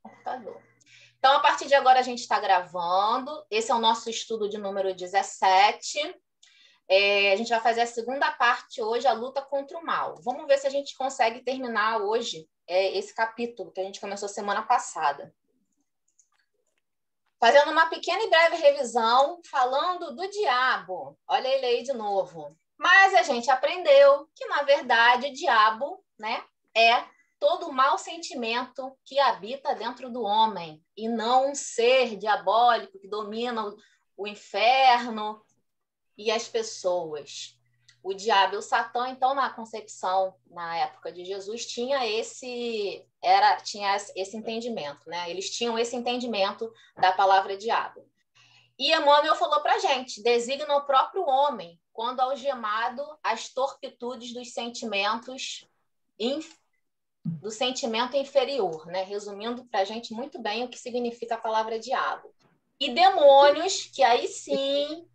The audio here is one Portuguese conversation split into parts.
Computador. Então, a partir de agora, a gente está gravando. Esse é o nosso estudo de número 17. A gente vai fazer a segunda parte hoje, a luta contra o mal. Vamos ver se a gente consegue terminar hoje esse capítulo que a gente começou semana passada. Fazendo uma pequena e breve revisão, falando do diabo. Olha ele aí de novo. Mas a gente aprendeu que, na verdade, o diabo, né, é todo o mau sentimento que habita dentro do homem, e não um ser diabólico que domina o inferno e as pessoas. O diabo e o Satã, então, na concepção, na época de Jesus, tinha esse entendimento, né? Eles tinham esse entendimento da palavra diabo. E Emmanuel falou para a gente, designa o próprio homem, quando algemado às torpitudes dos sentimentos do sentimento inferior, né? Resumindo para a gente muito bem o que significa a palavra diabo. E demônios, que aí sim,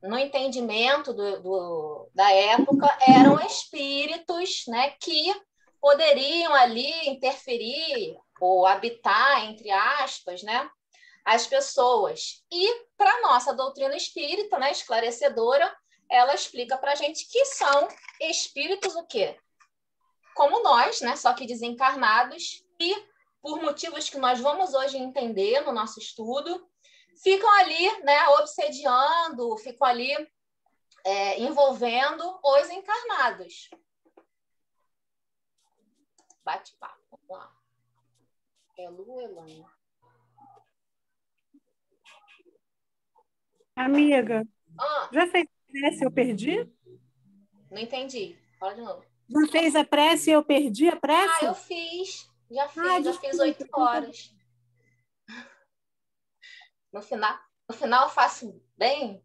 no entendimento da época, eram espíritos, né, que poderiam ali interferir ou habitar, entre aspas, né, as pessoas. E, para a nossa doutrina espírita, né, esclarecedora, ela explica para a gente que são espíritos o quê? Como nós, né, só que desencarnados, e por motivos que nós vamos hoje entender no nosso estudo, ficam ali, né, obsediando, ficam ali envolvendo os encarnados. Bate-papo, vamos lá. Elu, Elaine. Amiga, já fez a prece e eu perdi? Não entendi. Fala de novo. Já fez a prece e eu perdi a prece? Eu fiz. Já fiz 8 horas. No final eu faço bem.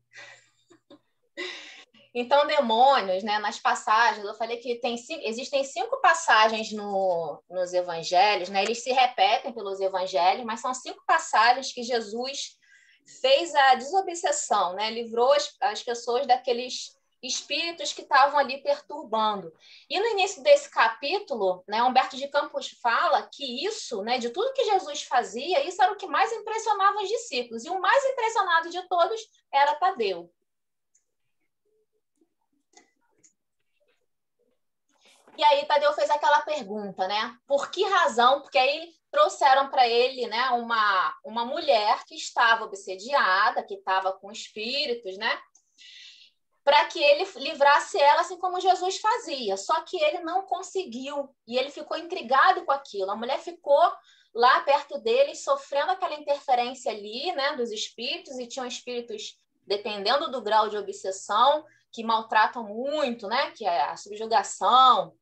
Então, demônios, né, nas passagens, eu falei que existem 5 passagens nos evangelhos, né, eles se repetem pelos evangelhos, mas são 5 passagens que Jesus fez a desobsessão, né, livrou as pessoas daqueles espíritos que estavam ali perturbando. E no início desse capítulo, né, Humberto de Campos fala que isso, né, de tudo que Jesus fazia, isso era o que mais impressionava os discípulos. E o mais impressionado de todos era Tadeu. E aí Tadeu fez aquela pergunta, né? Por que razão? Porque aí trouxeram para ele, né, uma mulher que estava obsediada, que estava com espíritos, né? Para que ele livrasse ela, assim como Jesus fazia. Só que ele não conseguiu, e ele ficou intrigado com aquilo. A mulher ficou lá perto dele, sofrendo aquela interferência ali, né, dos espíritos, e tinham espíritos, dependendo do grau de obsessão, que maltratam muito, né, que é a subjugação.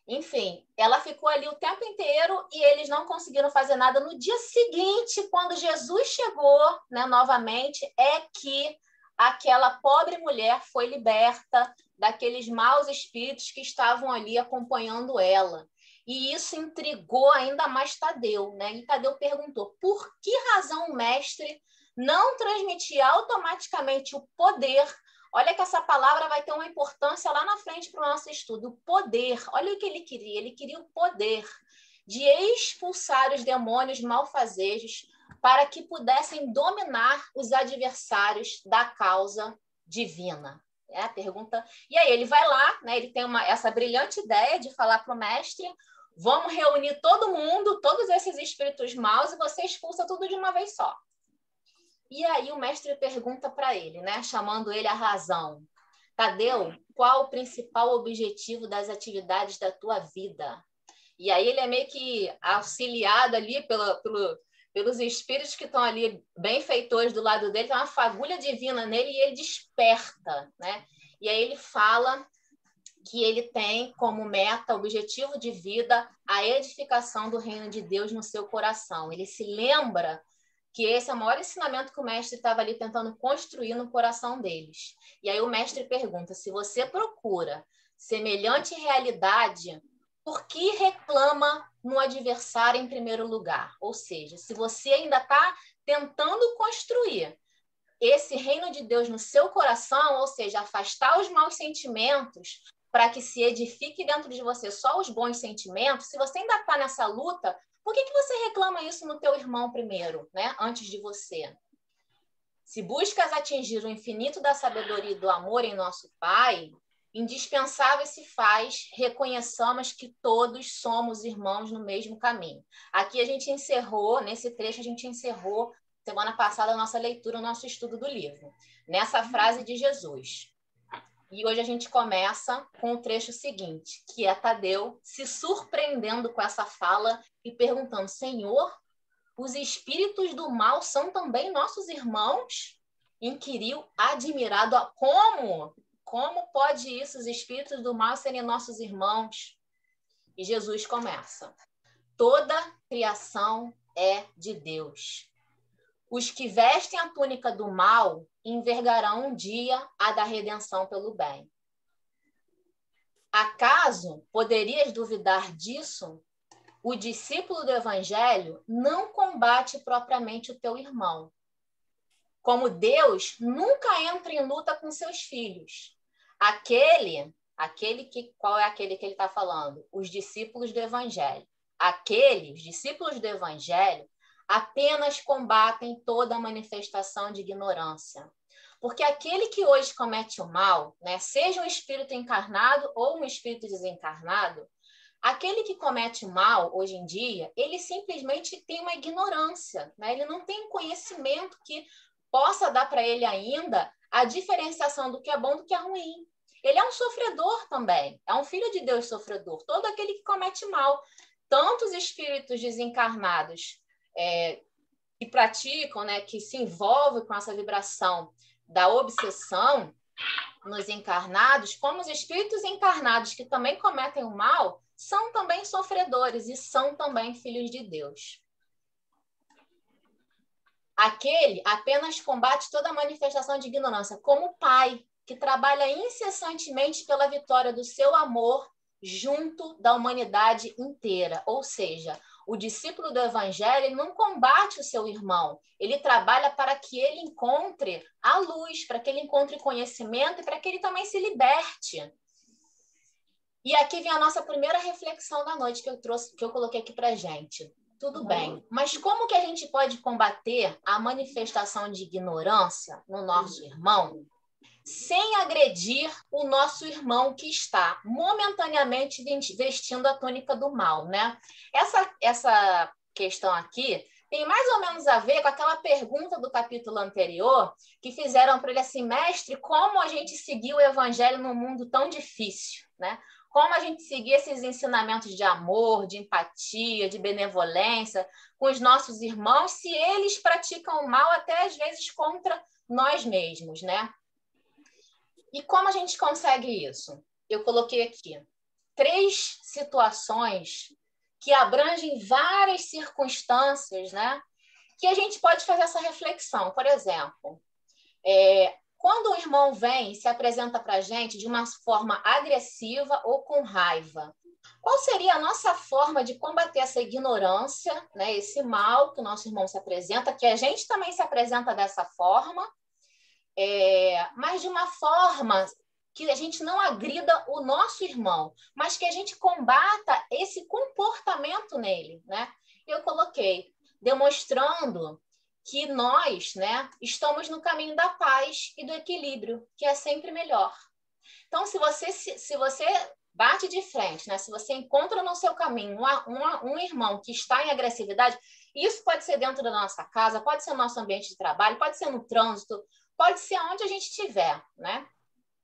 Enfim, ela ficou ali o tempo inteiro e eles não conseguiram fazer nada. No dia seguinte, quando Jesus chegou, né, novamente, é que aquela pobre mulher foi liberta daqueles maus espíritos que estavam ali acompanhando ela. E isso intrigou ainda mais Tadeu, né? E Tadeu perguntou, por que razão o mestre não transmitia automaticamente o poder? Olha que essa palavra vai ter uma importância lá na frente para o nosso estudo. O poder. Olha o que ele queria. Ele queria o poder de expulsar os demônios malfazejos para que pudessem dominar os adversários da causa divina. É a pergunta. E aí ele vai lá, né? Ele tem essa brilhante ideia de falar para o mestre, vamos reunir todo mundo, todos esses espíritos maus, e você expulsa tudo de uma vez só. E aí o mestre pergunta para ele, né, chamando ele à razão. Tadeu, qual o principal objetivo das atividades da tua vida? E aí ele é meio que auxiliado ali pelos espíritos que estão ali, benfeitores do lado dele, tem uma fagulha divina nele e ele desperta, né? E aí ele fala que ele tem como meta, objetivo de vida, a edificação do reino de Deus no seu coração. Ele se lembra que esse é o maior ensinamento que o mestre estava ali tentando construir no coração deles. E aí o mestre pergunta, se você procura semelhante realidade, por que reclama no adversário em primeiro lugar? Ou seja, se você ainda está tentando construir esse reino de Deus no seu coração, ou seja, afastar os maus sentimentos para que se edifique dentro de você só os bons sentimentos, se você ainda está nessa luta, Por que você reclama isso no teu irmão primeiro, né? Antes de você? Se buscas atingir o infinito da sabedoria e do amor em nosso Pai, indispensável se faz reconheçamos que todos somos irmãos no mesmo caminho. Aqui a gente encerrou, nesse trecho a gente encerrou semana passada a nossa leitura, o nosso estudo do livro, nessa frase de Jesus. E hoje a gente começa com o trecho seguinte, que é Tadeu se surpreendendo com essa fala e perguntando: Senhor, os espíritos do mal são também nossos irmãos? Inquiriu admirado. Como? Como pode isso, os espíritos do mal serem nossos irmãos? E Jesus começa: toda criação é de Deus. Os que vestem a túnica do mal envergarão um dia a da redenção pelo bem. Acaso poderias duvidar disso? O discípulo do Evangelho não combate propriamente o teu irmão. Como Deus nunca entra em luta com seus filhos. Qual é aquele que ele está falando? Os discípulos do Evangelho. Os discípulos do Evangelho, apenas combatem toda manifestação de ignorância. Porque aquele que hoje comete o mal, né, seja um espírito encarnado ou um espírito desencarnado, aquele que comete o mal hoje em dia, ele simplesmente tem uma ignorância, né? Ele não tem conhecimento que possa dar para ele ainda a diferenciação do que é bom do que é ruim. Ele é um sofredor também, é um filho de Deus sofredor, todo aquele que comete mal. Tantos espíritos desencarnados que praticam, né, que se envolvem com essa vibração da obsessão nos encarnados, como os espíritos encarnados que também cometem o mal, são também sofredores e são também filhos de Deus. Aquele apenas combate toda manifestação de ignorância, como o pai, que trabalha incessantemente pela vitória do seu amor junto da humanidade inteira. Ou seja, o discípulo do Evangelho não combate o seu irmão, ele trabalha para que ele encontre a luz, para que ele encontre conhecimento e para que ele também se liberte. E aqui vem a nossa primeira reflexão da noite que eu coloquei aqui para a gente. Tudo bem, mas como que a gente pode combater a manifestação de ignorância no nosso irmão sem agredir o nosso irmão que está momentaneamente vestindo a túnica do mal, né? Essa questão aqui tem mais ou menos a ver com aquela pergunta do capítulo anterior que fizeram para ele assim: mestre, como a gente seguir o evangelho num mundo tão difícil, né? Como a gente seguir esses ensinamentos de amor, de empatia, de benevolência com os nossos irmãos, se eles praticam o mal até às vezes contra nós mesmos, né? E como a gente consegue isso? Eu coloquei aqui 3 situações que abrangem várias circunstâncias, né? Que a gente pode fazer essa reflexão. Por exemplo, quando o irmão vem e se apresenta para a gente de uma forma agressiva ou com raiva, qual seria a nossa forma de combater essa ignorância, né? Esse mal que o nosso irmão se apresenta, que a gente também se apresenta dessa forma, mas de uma forma que a gente não agrida o nosso irmão, mas que a gente combata esse comportamento nele, né? Eu coloquei, demonstrando que nós, né, estamos no caminho da paz e do equilíbrio, que é sempre melhor. Então, se você bate de frente, né, se você encontra no seu caminho um irmão que está em agressividade, isso pode ser dentro da nossa casa, pode ser no nosso ambiente de trabalho, pode ser no trânsito, pode ser onde a gente estiver, né?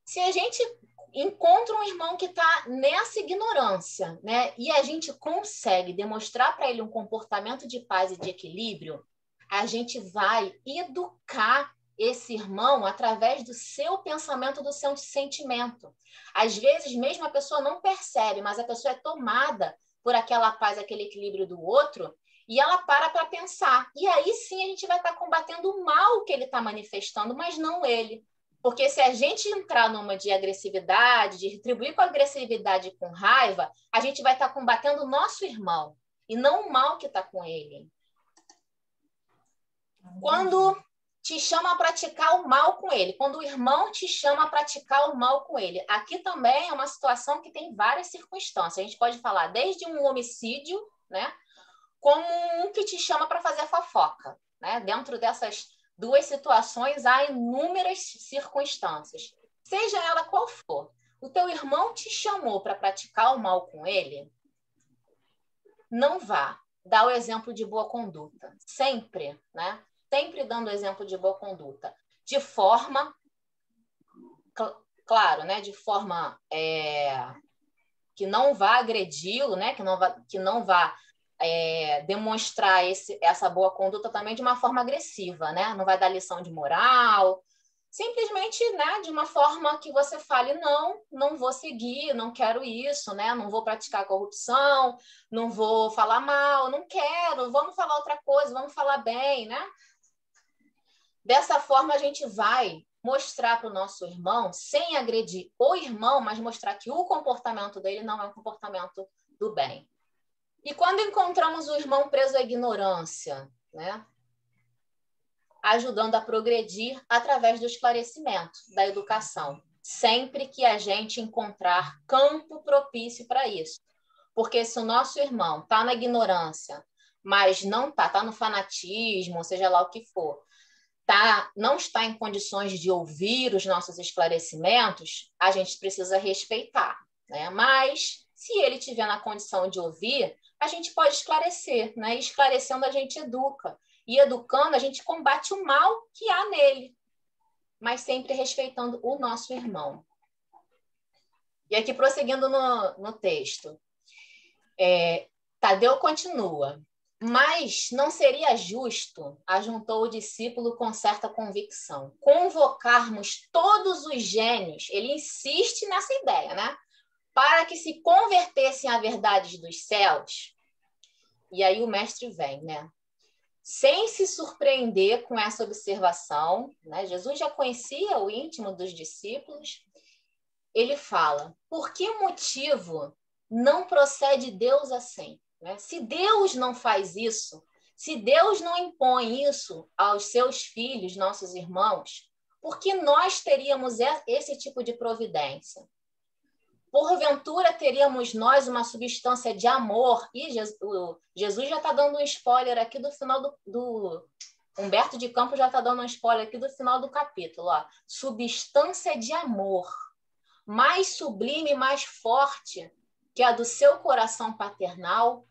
Se a gente encontra um irmão que está nessa ignorância, né, e a gente consegue demonstrar para ele um comportamento de paz e de equilíbrio, a gente vai educar esse irmão através do seu pensamento, do seu sentimento. Às vezes, mesmo a pessoa não percebe, mas a pessoa é tomada por aquela paz, aquele equilíbrio do outro, e ela para pensar. E aí sim a gente vai estar combatendo o mal que ele está manifestando, mas não ele. Porque se a gente entrar numa de agressividade, de retribuir com agressividade e com raiva, a gente vai estar combatendo o nosso irmão, e não o mal que está com ele. Quando te chama a praticar o mal com ele, quando o irmão te chama a praticar o mal com ele. Aqui também é uma situação que tem várias circunstâncias. A gente pode falar desde um homicídio, né? como um que te chama para fazer fofoca, né? Dentro dessas duas situações, há inúmeras circunstâncias. Seja ela qual for, o teu irmão te chamou para praticar o mal com ele, não vá. Dá o exemplo de boa conduta. Sempre, né? Sempre dando o exemplo de boa conduta. De forma, claro, né? De forma que não vá agredi-lo, né? Que não vá demonstrar essa boa conduta também de uma forma agressiva, né? Não vai dar lição de moral. Simplesmente, né, de uma forma que você fale, não vou seguir, não quero isso, né? Não vou praticar corrupção, não vou falar mal, não quero, vamos falar outra coisa, vamos falar bem, né? Dessa forma, a gente vai mostrar para o nosso irmão, sem agredir o irmão, mas mostrar que o comportamento dele não é um comportamento do bem. E quando encontramos o irmão preso à ignorância, né? Ajudando a progredir através do esclarecimento, da educação, sempre que a gente encontrar campo propício para isso. Porque se o nosso irmão está na ignorância, mas não está no fanatismo, seja lá o que for, não está em condições de ouvir os nossos esclarecimentos, a gente precisa respeitar, né? Mas, se ele estiver na condição de ouvir, a gente pode esclarecer, né? E esclarecendo, a gente educa. E educando, a gente combate o mal que há nele, mas sempre respeitando o nosso irmão. E aqui, prosseguindo no texto, Tadeu continua. Mas não seria justo, ajuntou o discípulo com certa convicção, convocarmos todos os gênios, ele insiste nessa ideia, né? Para que se convertessem à verdade dos céus. E aí o mestre vem, né? Sem se surpreender com essa observação, né? Jesus já conhecia o íntimo dos discípulos. Ele fala, por que motivo não procede Deus assim? Né? Se Deus não faz isso, se Deus não impõe isso aos seus filhos, nossos irmãos, por que nós teríamos esse tipo de providência? Porventura teríamos nós uma substância de amor, e Jesus já está dando um spoiler aqui do final do Humberto de Campos já está dando um spoiler aqui do final do capítulo, ó. Substância de amor, mais sublime, mais forte que a do seu coração paternal.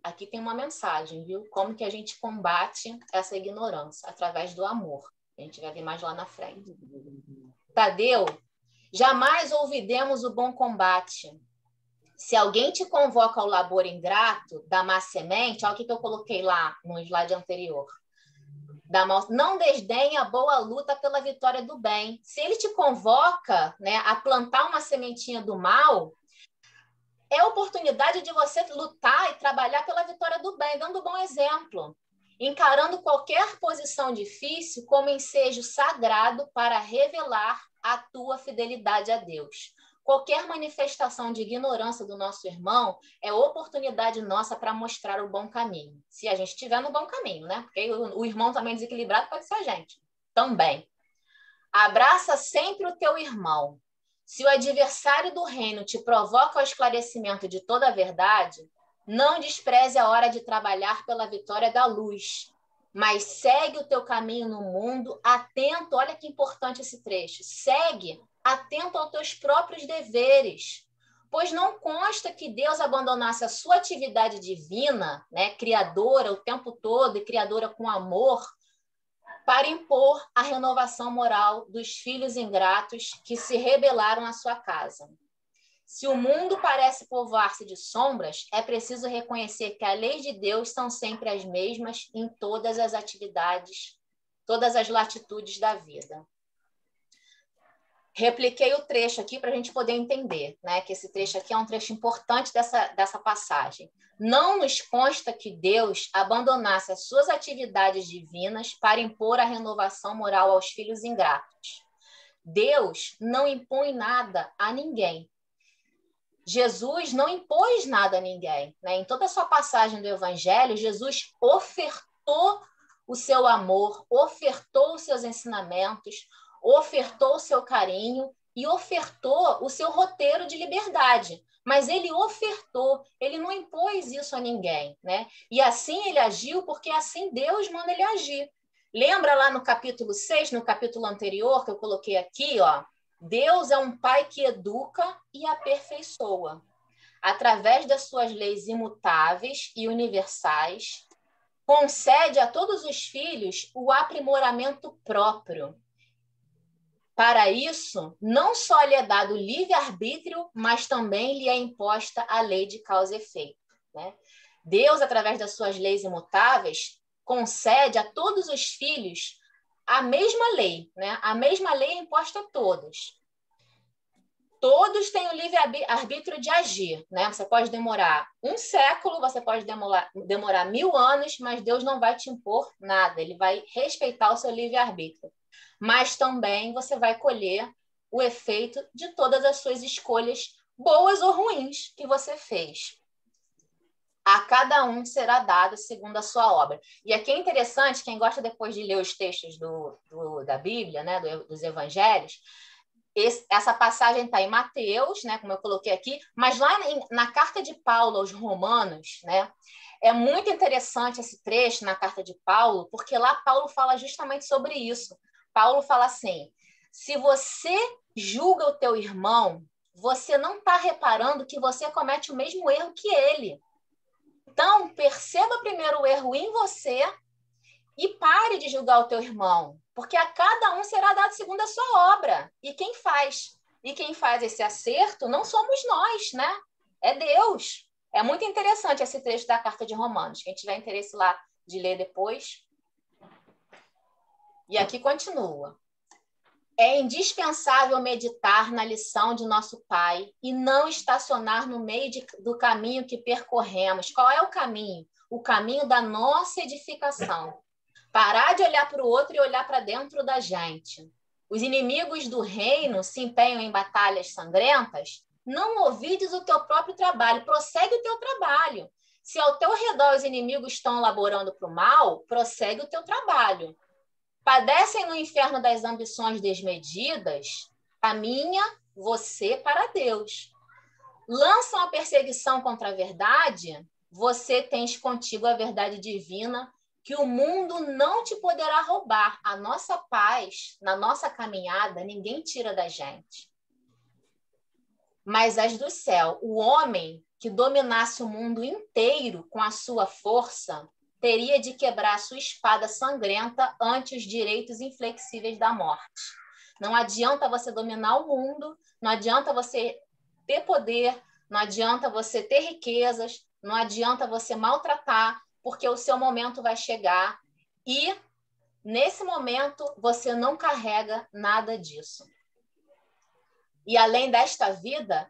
Aqui tem uma mensagem, viu? Como que a gente combate essa ignorância? Através do amor. A gente vai ver mais lá na frente. Tadeu, jamais ouvidemos o bom combate. Se alguém te convoca ao labor ingrato, da má semente, olha o que eu coloquei lá no slide anterior. Não desdenhe a boa luta pela vitória do bem. Se ele te convoca, né, a plantar uma sementinha do mal, é a oportunidade de você lutar e trabalhar pela vitória do bem, dando um bom exemplo, encarando qualquer posição difícil como ensejo sagrado para revelar a tua fidelidade a Deus. Qualquer manifestação de ignorância do nosso irmão é oportunidade nossa para mostrar o bom caminho. Se a gente estiver no bom caminho, né? Porque o irmão também desequilibrado pode ser a gente. Também. Abraça sempre o teu irmão. Se o adversário do reino te provoca ao esclarecimento de toda a verdade, não despreze a hora de trabalhar pela vitória da luz, mas segue o teu caminho no mundo, atento, olha que importante esse trecho, segue atento aos teus próprios deveres, pois não consta que Deus abandonasse a sua atividade divina, né, criadora o tempo todo e criadora com amor, para impor a renovação moral dos filhos ingratos que se rebelaram à sua casa. Se o mundo parece povoar-se de sombras, é preciso reconhecer que as leis de Deus são sempre as mesmas em todas as atividades, todas as latitudes da vida. Repliquei o trecho aqui para a gente poder entender, né, que esse trecho aqui é um trecho importante dessa passagem. Não nos consta que Deus abandonasse as suas atividades divinas para impor a renovação moral aos filhos ingratos. Deus não impõe nada a ninguém. Jesus não impôs nada a ninguém, né? Em toda a sua passagem do Evangelho, Jesus ofertou o seu amor, ofertou os seus ensinamentos, ofertou o seu carinho e ofertou o seu roteiro de liberdade. mas ele ofertou, ele não impôs isso a ninguém, né? E assim ele agiu porque assim Deus manda ele agir. Lembra lá no capítulo 6, no capítulo anterior, que eu coloquei aqui, ó, Deus é um pai que educa e aperfeiçoa, através das suas leis imutáveis e universais, concede a todos os filhos o aprimoramento próprio. Para isso, não só lhe é dado livre-arbítrio, mas também lhe é imposta a lei de causa e efeito, né? Deus, através das suas leis imutáveis, concede a todos os filhos a mesma lei, né? A mesma lei é imposta a todos. Todos têm o livre-arbítrio de agir, né? Você pode demorar um século, você pode demorar 1000 anos, mas Deus não vai te impor nada, ele vai respeitar o seu livre-arbítrio. Mas também você vai colher o efeito de todas as suas escolhas, boas ou ruins, que você fez. A cada um será dado segundo a sua obra. E aqui é interessante, quem gosta depois de ler os textos da Bíblia, né, dos evangelhos, essa passagem está em Mateus, né, como eu coloquei aqui, mas lá na carta de Paulo aos Romanos, né, é muito interessante esse trecho na carta de Paulo, porque lá Paulo fala justamente sobre isso. Paulo fala assim, se você julga o teu irmão, você não está reparando que você comete o mesmo erro que ele. Então, perceba primeiro o erro em você e pare de julgar o teu irmão, porque a cada um será dado segundo a sua obra. E quem faz esse acerto não somos nós, né? É Deus. É muito interessante esse trecho da carta de Romanos. Quem tiver interesse lá de ler depois. E aqui continua. É indispensável meditar na lição de nosso Pai e não estacionar no meio do caminho que percorremos. Qual é o caminho? O caminho da nossa edificação. Parar de olhar para o outro e olhar para dentro da gente. Os inimigos do reino se empenham em batalhas sangrentas. Não ouvides o teu próprio trabalho, prossegue o teu trabalho. Se ao teu redor os inimigos estão laborando para o mal, prossegue o teu trabalho. Padecem no inferno das ambições desmedidas, caminha você para Deus. Lançam a perseguição contra a verdade, você tens contigo a verdade divina, que o mundo não te poderá roubar. A nossa paz, na nossa caminhada, ninguém tira da gente. Mas as do céu, o homem que dominasse o mundo inteiro com a sua força, teria de quebrar sua espada sangrenta ante os direitos inflexíveis da morte. Não adianta você dominar o mundo, não adianta você ter poder, não adianta você ter riquezas, não adianta você maltratar, porque o seu momento vai chegar e, nesse momento, você não carrega nada disso. E além desta vida,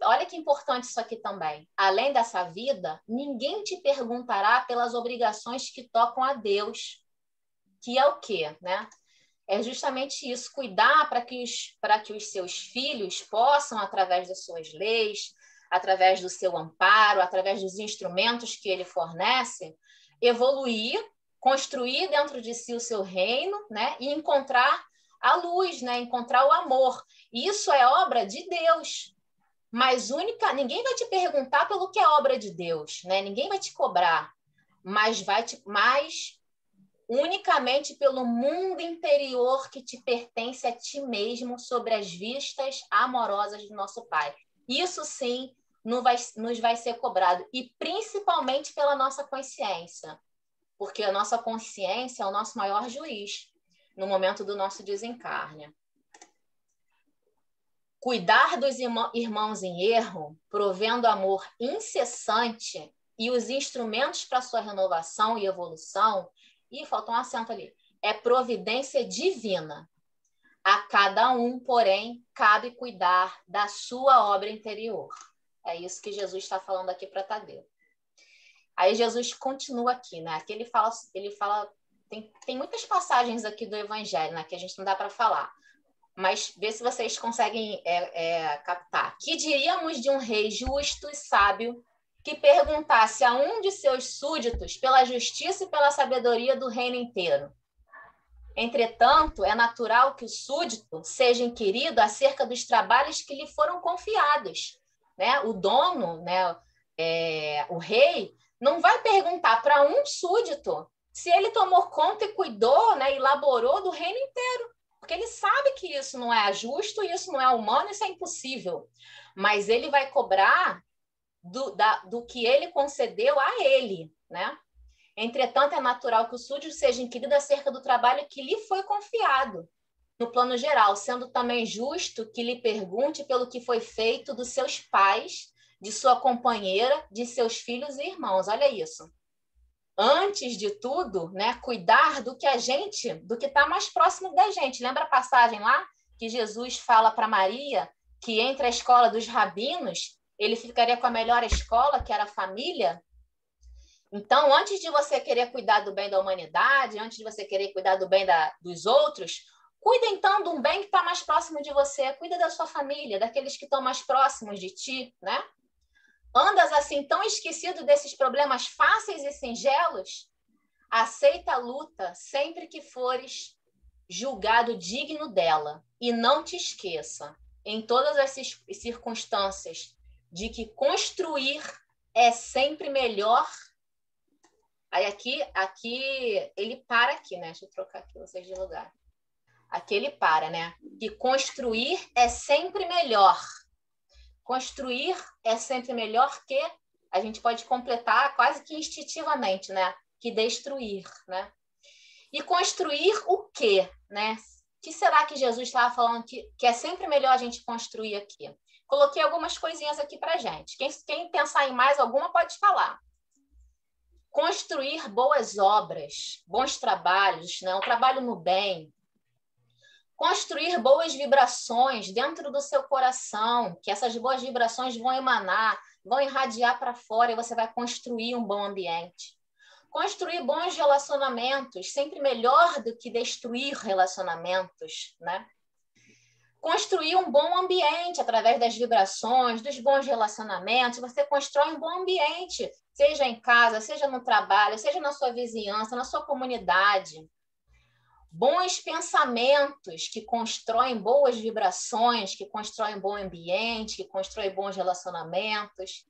olha que importante isso aqui também. Além dessa vida, ninguém te perguntará pelas obrigações que tocam a Deus. Que é o quê, né? É justamente isso, cuidar para que os seus filhos possam, através das suas leis, através do seu amparo, através dos instrumentos que ele fornece, evoluir, construir dentro de si o seu reino, né? E encontrar a luz, né? Encontrar o amor. Isso é obra de Deus. Mas ninguém vai te perguntar pelo que é obra de Deus, né? Ninguém vai te cobrar, mas unicamente pelo mundo interior que te pertence a ti mesmo, sobre as vistas amorosas do nosso Pai. Isso sim nos vai ser cobrado, e principalmente pela nossa consciência, porque a nossa consciência é o nosso maior juiz no momento do nosso desencarne. Cuidar dos irmãos em erro, provendo amor incessante e os instrumentos para sua renovação e evolução, e faltou um acento ali, é providência divina. A cada um, porém, cabe cuidar da sua obra interior. É isso que Jesus está falando aqui para Tadeu. Aí Jesus continua aqui, né? Aqui ele fala tem muitas passagens aqui do Evangelho, né, que a gente não dá para falar, mas vê se vocês conseguem captar. Que diríamos de um rei justo e sábio que perguntasse a um de seus súditos pela justiça e pela sabedoria do reino inteiro? Entretanto, é natural que o súdito seja inquirido acerca dos trabalhos que lhe foram confiados, né, o dono, né, o rei, não vai perguntar para um súdito se ele tomou conta e cuidou, né, elaborou do reino inteiro. Porque ele sabe que isso não é justo, isso não é humano, isso é impossível. Mas ele vai cobrar do que ele concedeu a ele, né? Entretanto, é natural que o súdito seja inquirido acerca do trabalho que lhe foi confiado, no plano geral, sendo também justo que lhe pergunte pelo que foi feito dos seus pais, de sua companheira, de seus filhos e irmãos. Olha isso. Antes de tudo, né, cuidar do que está mais próximo da gente. Lembra a passagem lá que Jesus fala para Maria que entre a escola dos rabinos, ele ficaria com a melhor escola, que era a família? Então, antes de você querer cuidar do bem da humanidade, antes de você querer cuidar do bem dos outros, cuida então de um bem que está mais próximo de você, cuida da sua família, daqueles que estão mais próximos de ti, né? Andas assim tão esquecido desses problemas fáceis e singelos? Aceita a luta sempre que fores julgado digno dela. E não te esqueça, em todas essas circunstâncias, de que construir é sempre melhor. Aí aqui ele para aqui, né? Deixa eu trocar aqui vocês de lugar. Aqui ele para, né? Que construir é sempre melhor. Construir é sempre melhor que, a gente pode completar quase que instintivamente, né? Que destruir, né? E construir o quê, né? O que será que Jesus estava falando que é sempre melhor a gente construir aqui? Coloquei algumas coisinhas aqui para gente. Quem pensar em mais alguma pode falar. Construir boas obras, bons trabalhos, né? Um trabalho no bem. Construir boas vibrações dentro do seu coração, que essas boas vibrações vão emanar, vão irradiar para fora e você vai construir um bom ambiente. Construir bons relacionamentos, sempre melhor do que destruir relacionamentos, né? Construir um bom ambiente através das vibrações, dos bons relacionamentos. Você constrói um bom ambiente, seja em casa, seja no trabalho, seja na sua vizinhança, na sua comunidade. Bons pensamentos que constroem boas vibrações, que constroem bom ambiente, que constroem bons relacionamentos.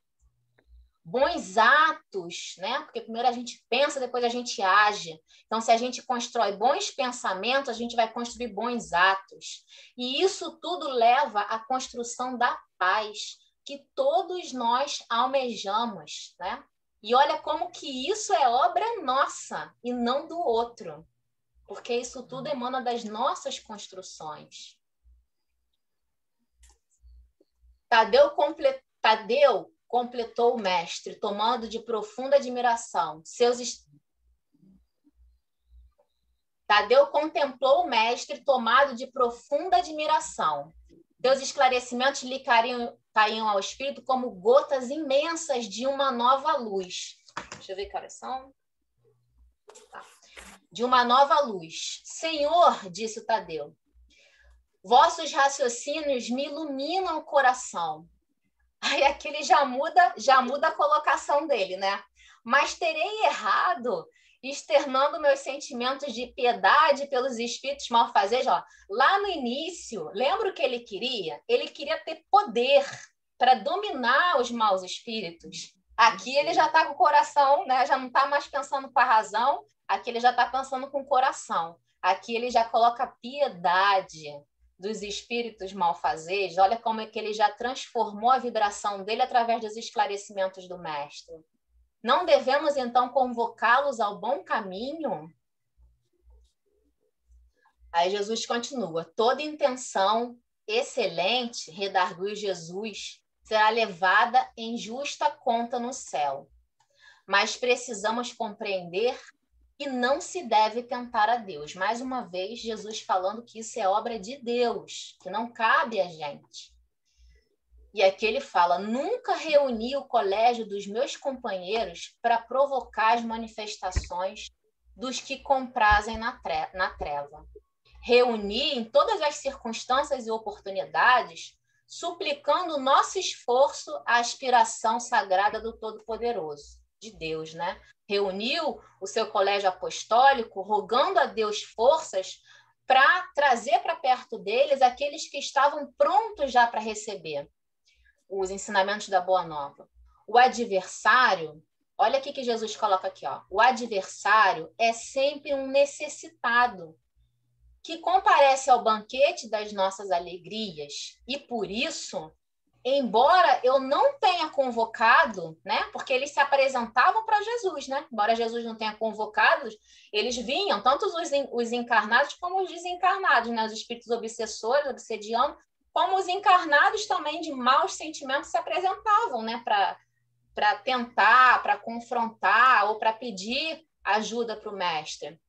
Bons atos, né? Porque primeiro a gente pensa, depois a gente age. Então, se a gente constrói bons pensamentos, a gente vai construir bons atos. E isso tudo leva à construção da paz, que todos nós almejamos, né? E olha como que isso é obra nossa e não do outro. Porque isso tudo emana das nossas construções. Tadeu completou o mestre, tomando de profunda admiração. Tadeu contemplou o mestre, tomado de profunda admiração. Seus esclarecimentos lhe caíam ao espírito como gotas imensas de uma nova luz. Deixa eu ver que horas são. Tá. De uma nova luz. Senhor, disse o Tadeu, vossos raciocínios me iluminam o coração. Aí aqui ele já muda a colocação dele, né? Mas terei errado externando meus sentimentos de piedade pelos espíritos malfazejos. Ó, lá no início, lembra o que ele queria? Ele queria ter poder para dominar os maus espíritos. Aqui ele já está com o coração, né? Já não está mais pensando com a razão, aqui ele já está pensando com o coração. Aqui ele já coloca piedade dos espíritos malfazejos. Olha como é que ele já transformou a vibração dele através dos esclarecimentos do mestre. Não devemos, então, convocá-los ao bom caminho? Aí Jesus continua. Toda intenção excelente, redarguiu Jesus, será levada em justa conta no céu. Mas precisamos compreender e não se deve tentar a Deus. Mais uma vez, Jesus falando que isso é obra de Deus, que não cabe a gente. E aqui ele fala, nunca reuni o colégio dos meus companheiros para provocar as manifestações dos que comprazem na treva. Reuni em todas as circunstâncias e oportunidades, suplicando o nosso esforço à aspiração sagrada do Todo-Poderoso, de Deus, né? Reuniu o seu colégio apostólico, rogando a Deus forças para trazer para perto deles aqueles que estavam prontos já para receber. os ensinamentos da Boa Nova. O adversário, olha aqui que Jesus coloca aqui, ó. O adversário é sempre um necessitado que comparece ao banquete das nossas alegrias e por isso, embora eu não tenha convocado, né? Porque eles se apresentavam para Jesus, né? Embora Jesus não tenha convocado, eles vinham, tanto os encarnados como os desencarnados, né? Os espíritos obsessores, obsediando, como os encarnados também de maus sentimentos se apresentavam, né? Para tentar, para confrontar ou para pedir ajuda para o mestre.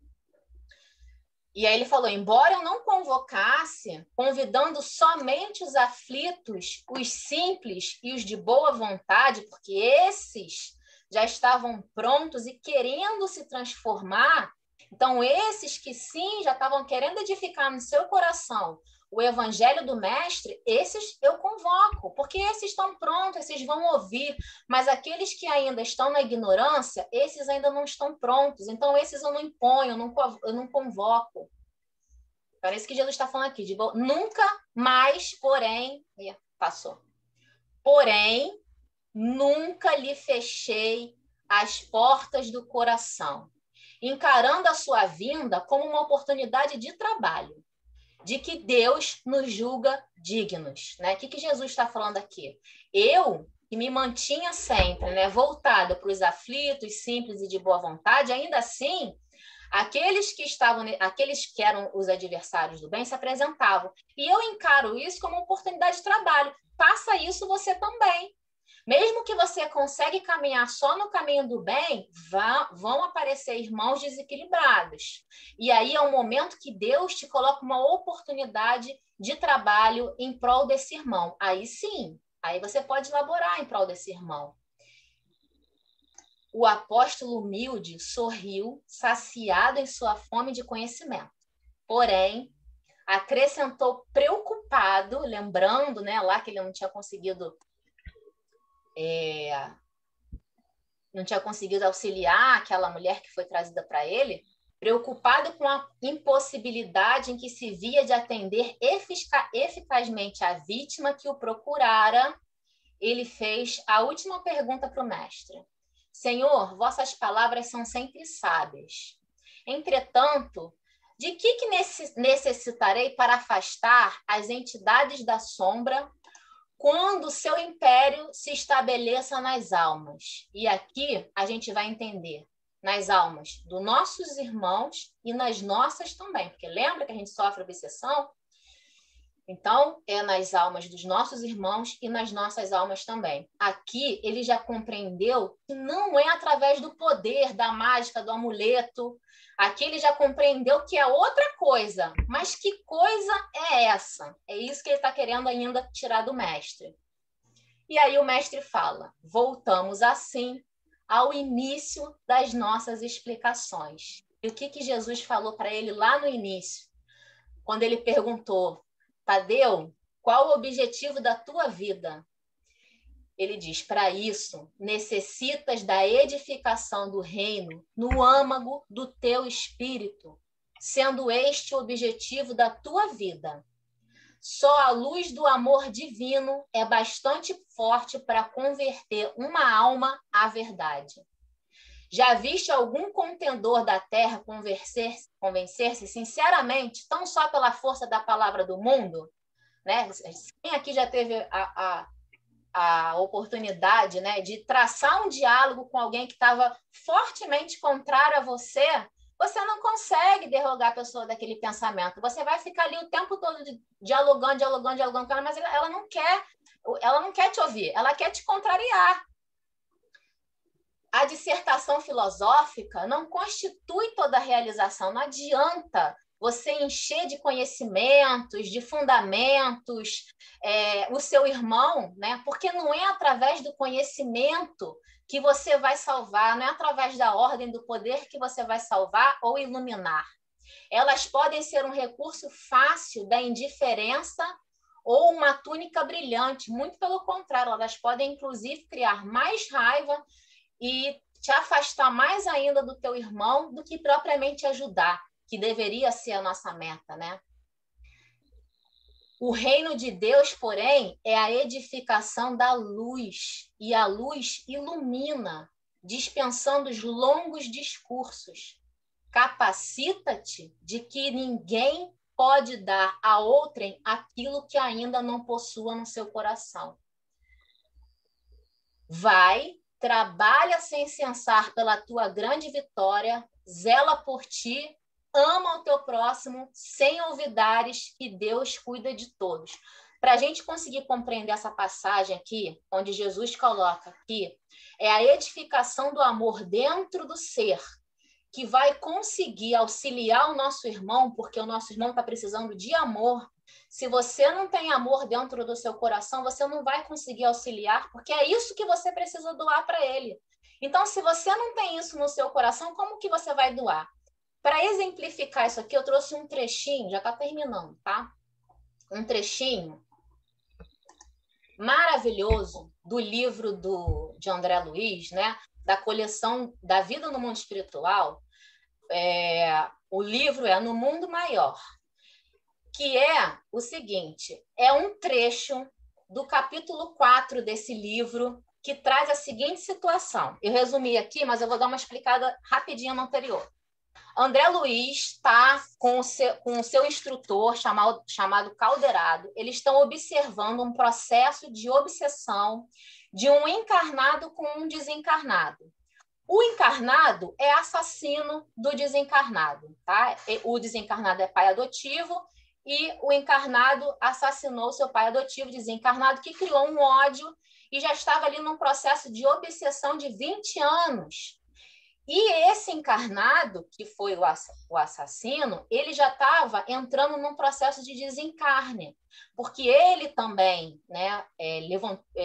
E aí ele falou, embora eu não convocasse, convidando somente os aflitos, os simples e os de boa vontade, porque esses já estavam prontos e querendo se transformar, então esses que sim, já estavam querendo edificar no seu coração o evangelho do mestre, esses eu convoco, porque esses estão prontos, esses vão ouvir, mas aqueles que ainda estão na ignorância, esses ainda não estão prontos, então esses eu não imponho, eu não convoco. Parece que Jesus está falando aqui, nunca mais, porém, passou. Porém, nunca lhe fechei as portas do coração, encarando a sua vinda como uma oportunidade de trabalho, de que Deus nos julga dignos, né? O que Jesus está falando aqui? Eu, que me mantinha sempre, né, voltada para os aflitos, simples e de boa vontade, ainda assim, aqueles que eram os adversários do bem se apresentavam. E eu encaro isso como uma oportunidade de trabalho. Faça isso você também. Mesmo que você consiga caminhar só no caminho do bem, vão aparecer irmãos desequilibrados. E aí é um momento que Deus te coloca uma oportunidade de trabalho em prol desse irmão. Aí sim, aí você pode laborar em prol desse irmão. O apóstolo humilde sorriu, saciado em sua fome de conhecimento. Porém, acrescentou preocupado, lembrando, né, lá que ele não tinha conseguido auxiliar aquela mulher que foi trazida para ele, preocupado com a impossibilidade em que se via de atender eficazmente a vítima que o procurara, ele fez a última pergunta para o mestre. Senhor, vossas palavras são sempre sábias. Entretanto, de que necessitarei para afastar as entidades da sombra quando o seu império se estabeleça nas almas? E aqui a gente vai entender nas almas dos nossos irmãos e nas nossas também, porque lembra que a gente sofre obsessão? Então, é nas almas dos nossos irmãos e nas nossas almas também. Aqui, ele já compreendeu que não é através do poder, da mágica, do amuleto. Aqui ele já compreendeu que é outra coisa. Mas que coisa é essa? É isso que ele está querendo ainda tirar do mestre. E aí o mestre fala, voltamos assim ao início das nossas explicações. E o que Jesus falou para ele lá no início? Quando ele perguntou, Tadeu, qual o objetivo da tua vida? Ele diz, para isso, necessitas da edificação do reino no âmago do teu espírito, sendo este o objetivo da tua vida. Só a luz do amor divino é bastante forte para converter uma alma à verdade. Já viste algum contendor da terra convencer-se sinceramente, tão só pela força da palavra do mundo? Né? Quem aqui já teve a oportunidade, né, de traçar um diálogo com alguém que estava fortemente contrário a você? Você não consegue derrogar a pessoa daquele pensamento. Você vai ficar ali o tempo todo dialogando com ela, mas ela não quer te ouvir, ela quer te contrariar. A dissertação filosófica não constitui toda a realização. Não adianta você encher de conhecimentos, de fundamentos, o seu irmão, né? Porque não é através do conhecimento que você vai salvar, não é através da ordem do poder que você vai salvar ou iluminar. Elas podem ser um recurso fácil da indiferença ou uma túnica brilhante. Muito pelo contrário, elas podem, inclusive, criar mais raiva e te afastar mais ainda do teu irmão do que propriamente ajudar, que deveria ser a nossa meta, né? O reino de Deus, porém, é a edificação da luz, e a luz ilumina, dispensando os longos discursos. Capacita-te de que ninguém pode dar a outrem aquilo que ainda não possua no seu coração. Vai, trabalha sem cessar pela tua grande vitória, zela por ti, ama o teu próximo, sem olvidares que Deus cuida de todos. Para a gente conseguir compreender essa passagem aqui, onde Jesus coloca que é a edificação do amor dentro do ser, que vai conseguir auxiliar o nosso irmão, porque o nosso irmão está precisando de amor. Se você não tem amor dentro do seu coração, você não vai conseguir auxiliar, porque é isso que você precisa doar para ele. Então, se você não tem isso no seu coração, como que você vai doar? Para exemplificar isso aqui, eu trouxe um trechinho, já está terminando, tá? Um trechinho maravilhoso do livro de André Luiz, né? Da coleção da Vida no Mundo Espiritual. O livro é No Mundo Maior, que é o seguinte, é um trecho do capítulo 4 desse livro que traz a seguinte situação. Eu resumi aqui, mas eu vou dar uma explicada rapidinho no anterior. André Luiz está com o seu instrutor chamado Calderado. Eles estão observando um processo de obsessão de um encarnado com um desencarnado. O encarnado é assassino do desencarnado, tá? O desencarnado é pai adotivo e o encarnado assassinou seu pai adotivo desencarnado, que criou um ódio e já estava ali num processo de obsessão de 20 anos. E esse encarnado, que foi o assassino, ele já estava entrando num processo de desencarne, porque ele também, né,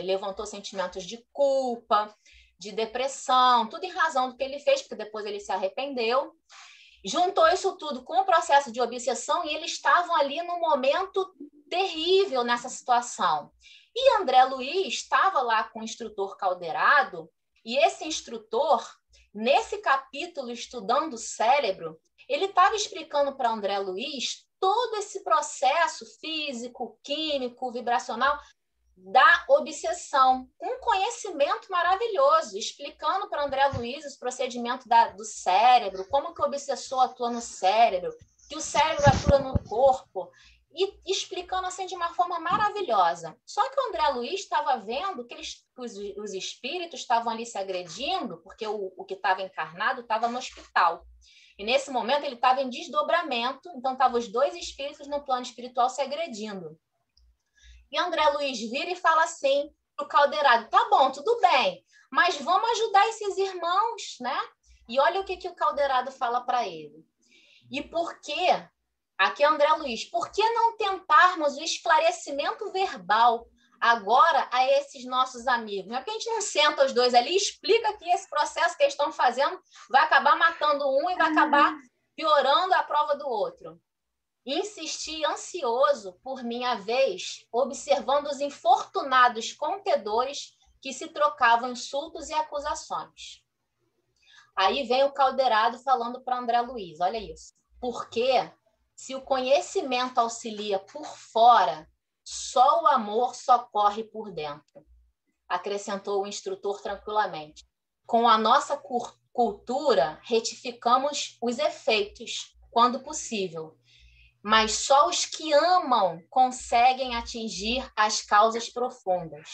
levantou sentimentos de culpa, de depressão, tudo em razão do que ele fez, porque depois ele se arrependeu. Juntou isso tudo com o processo de obsessão e eles estavam ali num momento terrível nessa situação. E André Luiz estava lá com o instrutor Calderado, e esse instrutor, nesse capítulo Estudando o Cérebro, ele estava explicando para André Luiz todo esse processo físico, químico, vibracional da obsessão, um conhecimento maravilhoso, explicando para André Luiz os procedimentos do cérebro, como que o obsessor atua no cérebro, que o cérebro atua no corpo, e explicando assim de uma forma maravilhosa. Só que o André Luiz estava vendo que os espíritos estavam ali se agredindo, porque o que estava encarnado estava no hospital. E nesse momento ele estava em desdobramento, então estavam os dois espíritos no plano espiritual se agredindo. E André Luiz vira e fala assim para o Calderado, tá bom, tudo bem, mas vamos ajudar esses irmãos, né? E olha o que o Calderado fala para ele. E por quê? Aqui é André Luiz, por que não tentarmos o esclarecimento verbal agora a esses nossos amigos? Não é que a gente não senta os dois ali e explica que esse processo que eles estão fazendo vai acabar matando um e vai acabar piorando a prova do outro. Insisti ansioso por minha vez, observando os infortunados contedores que se trocavam insultos e acusações. Aí vem o Calderado falando para André Luiz, olha isso. Porque se o conhecimento auxilia por fora, só o amor socorre por dentro, acrescentou o instrutor tranquilamente. Com a nossa cultura, retificamos os efeitos, quando possível, mas só os que amam conseguem atingir as causas profundas.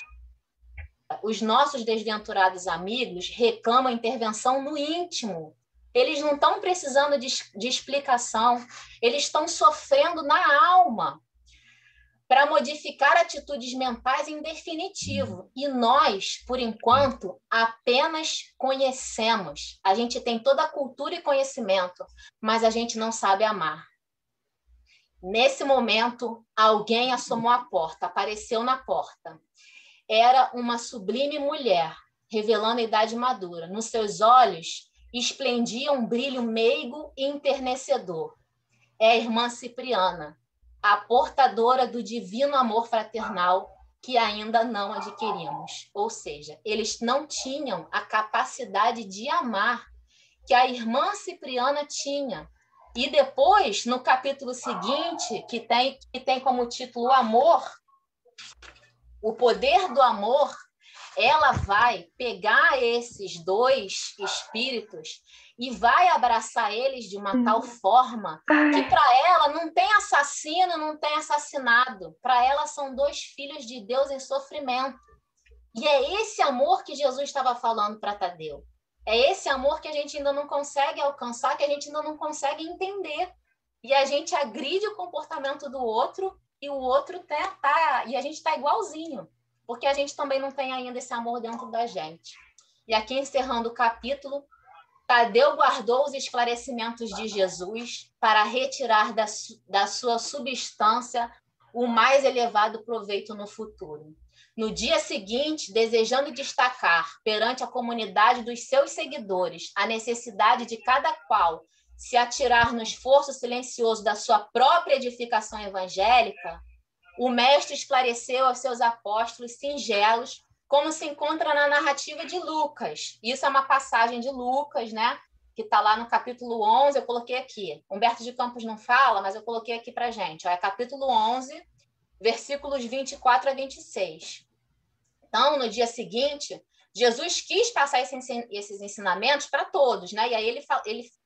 Os nossos desventurados amigos reclamam intervenção no íntimo. Eles não estão precisando de explicação, eles estão sofrendo na alma para modificar atitudes mentais em definitivo. E nós, por enquanto, apenas conhecemos. A gente tem toda a cultura e conhecimento, mas a gente não sabe amar. Nesse momento, alguém assomou a porta, apareceu na porta. Era uma sublime mulher, revelando a idade madura. Nos seus olhos esplendia um brilho meigo e enternecedor. É a irmã Cipriana, a portadora do divino amor fraternal que ainda não adquirimos. Ou seja, eles não tinham a capacidade de amar que a irmã Cipriana tinha. E depois, no capítulo seguinte, que tem como título o amor, o poder do amor, ela vai pegar esses dois espíritos e vai abraçar eles de uma tal forma que para ela não tem assassino, não tem assassinado. Para ela são dois filhos de Deus em sofrimento. E é esse amor que Jesus estava falando para Tadeu. É esse amor que a gente ainda não consegue alcançar, que a gente ainda não consegue entender. E a gente agride o comportamento do outro e o outro e a gente está igualzinho, porque a gente também não tem ainda esse amor dentro da gente. E aqui, encerrando o capítulo, Tadeu guardou os esclarecimentos de Jesus para retirar da sua substância o mais elevado proveito no futuro. No dia seguinte, desejando destacar perante a comunidade dos seus seguidores a necessidade de cada qual se atirar no esforço silencioso da sua própria edificação evangélica, o mestre esclareceu aos seus apóstolos singelos, como se encontra na narrativa de Lucas. Isso é uma passagem de Lucas, né? Que está lá no capítulo 11, eu coloquei aqui. Humberto de Campos não fala, mas eu coloquei aqui para a gente. É capítulo 11, versículos 24 a 26. Então, no dia seguinte, Jesus quis passar esses ensinamentos para todos, né? E aí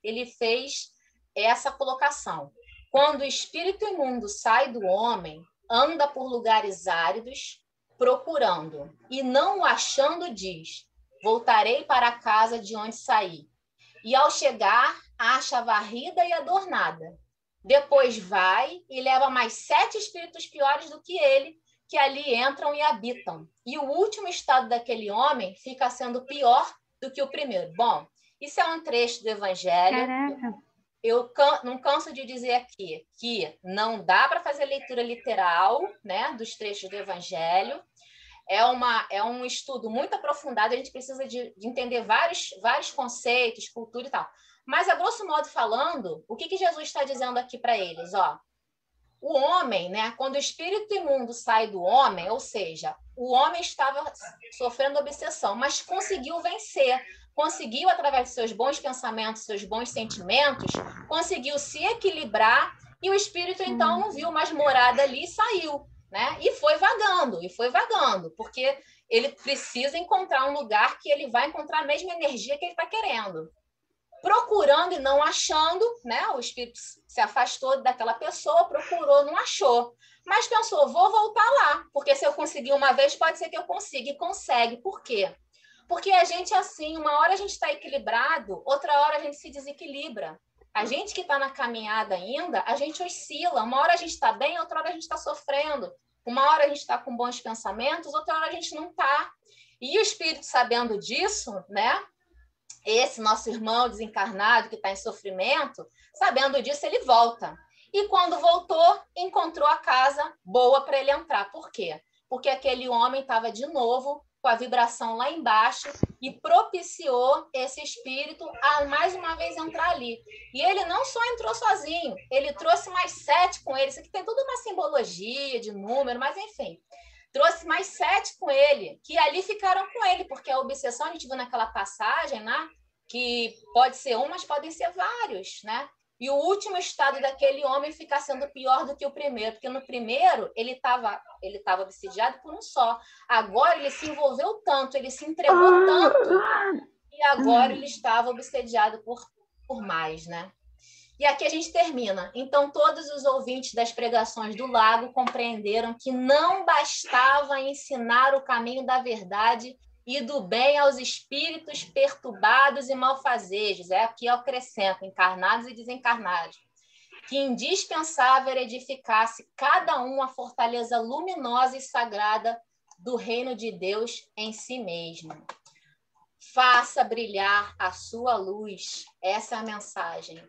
ele fez essa colocação. Quando o espírito imundo sai do homem, anda por lugares áridos, procurando, e não o achando, diz: voltarei para a casa de onde saí. E ao chegar, acha varrida e adornada. Depois vai e leva mais 7 espíritos piores do que ele, que ali entram e habitam. E o último estado daquele homem fica sendo pior do que o primeiro. Bom, isso é um trecho do Evangelho. Caraca. Eu não canso de dizer aqui que não dá para fazer leitura literal, né, dos trechos do Evangelho. É um estudo muito aprofundado, a gente precisa de entender vários conceitos, cultura e tal. Mas, a grosso modo falando, o que Jesus está dizendo aqui para eles? Ó, o homem, né, quando o espírito imundo sai do homem, ou seja, o homem estava sofrendo obsessão, mas conseguiu vencer, conseguiu, através de seus bons pensamentos, seus bons sentimentos, conseguiu se equilibrar e o espírito, então, não viu mais morada ali e saiu, né? E foi vagando, porque ele precisa encontrar um lugar que ele vai encontrar a mesma energia que ele está querendo. Procurando e não achando, né? O espírito se afastou daquela pessoa, procurou, não achou. Mas pensou, vou voltar lá, porque se eu conseguir uma vez, pode ser que eu consiga. E consegue. Por quê? Porque a gente é assim, uma hora a gente está equilibrado, outra hora a gente se desequilibra. A gente que está na caminhada ainda, a gente oscila. Uma hora a gente está bem, outra hora a gente está sofrendo. Uma hora a gente está com bons pensamentos, outra hora a gente não está. E o espírito, sabendo disso, né? Esse nosso irmão desencarnado que está em sofrimento, sabendo disso, ele volta. E quando voltou, encontrou a casa boa para ele entrar. Por quê? Porque aquele homem estava de novo com a vibração lá embaixo e propiciou esse espírito a mais uma vez entrar ali. E ele não só entrou sozinho, ele trouxe mais 7 com ele. Isso aqui tem toda uma simbologia de número, mas enfim. Trouxe mais 7 com ele, que ali ficaram com ele, porque a obsessão, a gente viu naquela passagem, né? Que pode ser um, mas podem ser vários, né? E o último estado daquele homem fica sendo pior do que o primeiro, porque no primeiro ele estava obsidiado por um só. Agora ele se envolveu tanto, ele se entregou tanto, e agora ele estava obsediado por mais, né? E aqui a gente termina. Então, todos os ouvintes das pregações do Lago compreenderam que não bastava ensinar o caminho da verdade e do bem aos espíritos perturbados e malfazejos. Aqui eu acrescento, encarnados e desencarnados. Que indispensável era edificar-se cada um a fortaleza luminosa e sagrada do reino de Deus em si mesmo. Faça brilhar a sua luz. Essa é a mensagem.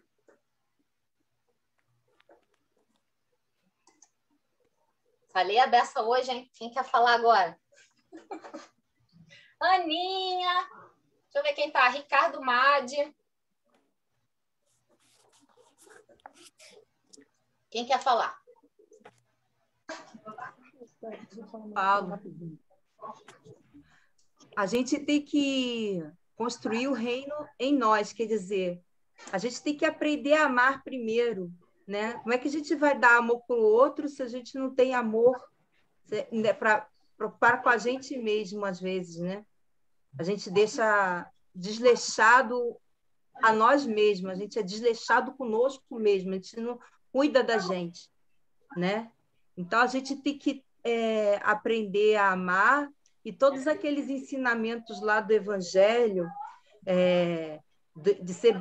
Falei a beça hoje, hein? Quem quer falar agora? Aninha. Deixa eu ver quem tá. Ricardo Madi. Quem quer falar? Falo. A gente tem que construir o reino em nós, quer dizer, A gente tem que aprender a amar primeiro, né? Como é que a gente vai dar amor para o outro se a gente não tem amor para com a gente mesmo, às vezes, né? A gente deixa desleixado a nós mesmos, a gente é desleixado conosco mesmo, a gente não cuida da gente, né? Então, a gente tem que aprender a amar, e todos aqueles ensinamentos lá do Evangelho, de ser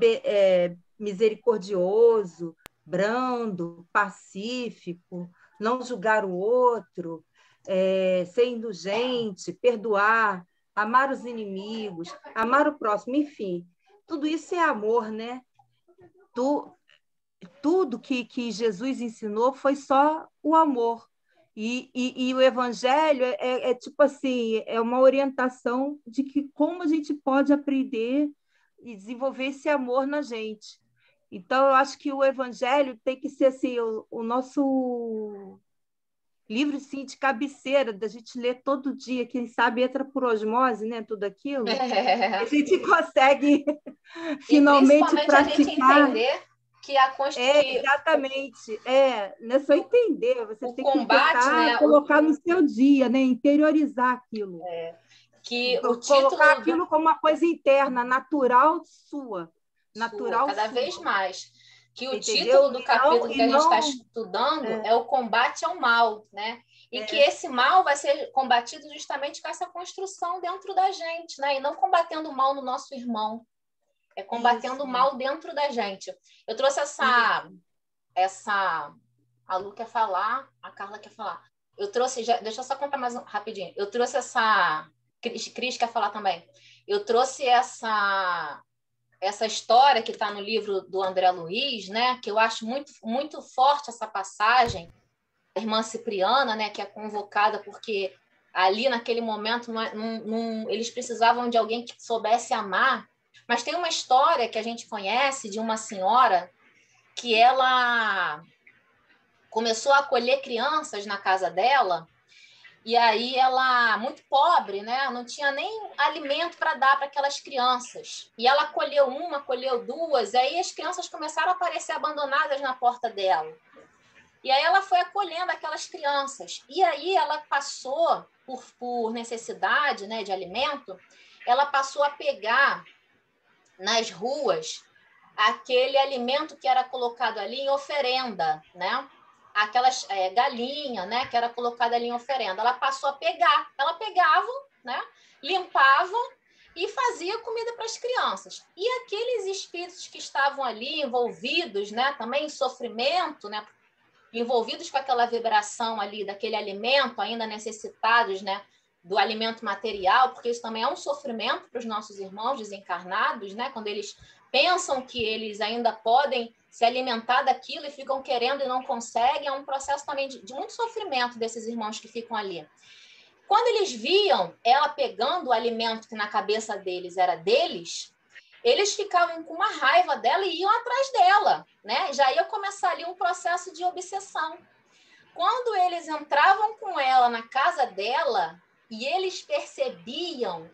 misericordioso, brando, pacífico, não julgar o outro, ser indulgente, perdoar, amar os inimigos, amar o próximo, enfim, tudo isso é amor, né? Tudo que Jesus ensinou foi só o amor. E o Evangelho tipo assim, é uma orientação de que como a gente pode aprender e desenvolver esse amor na gente. Então, eu acho que o Evangelho tem que ser assim, o nosso livro assim, de cabeceira, da gente ler todo dia, quem sabe entra por osmose, né? Tudo aquilo. A gente consegue finalmente principalmente praticar. A gente entender que exatamente. Não é só entender, você tem combate, que tentar, né, colocar no seu dia, né? Interiorizar aquilo. Que o colocar aquilo como uma coisa interna, natural sua. Natural cada sua. vez mais. Que o Entendeu? título do capítulo que a gente está estudando é o combate ao mal, né? E que esse mal vai ser combatido justamente com essa construção dentro da gente, né? E não combatendo o mal no nosso irmão. É combatendo o mal dentro da gente. Eu trouxe a Lu quer falar, a Carla quer falar. Eu trouxe, deixa eu só contar mais rapidinho. Eu trouxe essa... Cris quer falar também. Eu trouxe essa história que está no livro do André Luiz, né? Que eu acho muito, muito forte essa passagem. A irmã Cipriana, né? Que é convocada porque ali naquele momento eles precisavam de alguém que soubesse amar. Mas tem uma história que a gente conhece de uma senhora que ela começou a acolher crianças na casa dela, e aí ela, muito pobre, né? Não tinha nem alimento para dar para aquelas crianças. E ela acolheu uma, acolheu duas, e aí as crianças começaram a aparecer abandonadas na porta dela. E aí ela foi acolhendo aquelas crianças. E aí ela passou, por necessidade, né, de alimento, ela passou a pegar nas ruas aquele alimento que era colocado ali em oferenda, né? Aquelas galinha, né? Que era colocada ali em oferenda. Ela passou a pegar. Ela pegava, né? Limpava e fazia comida para as crianças. E aqueles espíritos que estavam ali envolvidos, né? Também em sofrimento, né? Envolvidos com aquela vibração ali daquele alimento, ainda necessitados, né? Do alimento material, porque isso também é um sofrimento para os nossos irmãos desencarnados, né? Quando eles pensam que eles ainda podem se alimentar daquilo e ficam querendo e não conseguem, é um processo também de muito sofrimento desses irmãos que ficam ali. Quando eles viam ela pegando o alimento que na cabeça deles era deles, eles ficavam com uma raiva dela e iam atrás dela, né? Já ia começar ali um processo de obsessão. Quando eles entravam com ela na casa dela e eles percebiam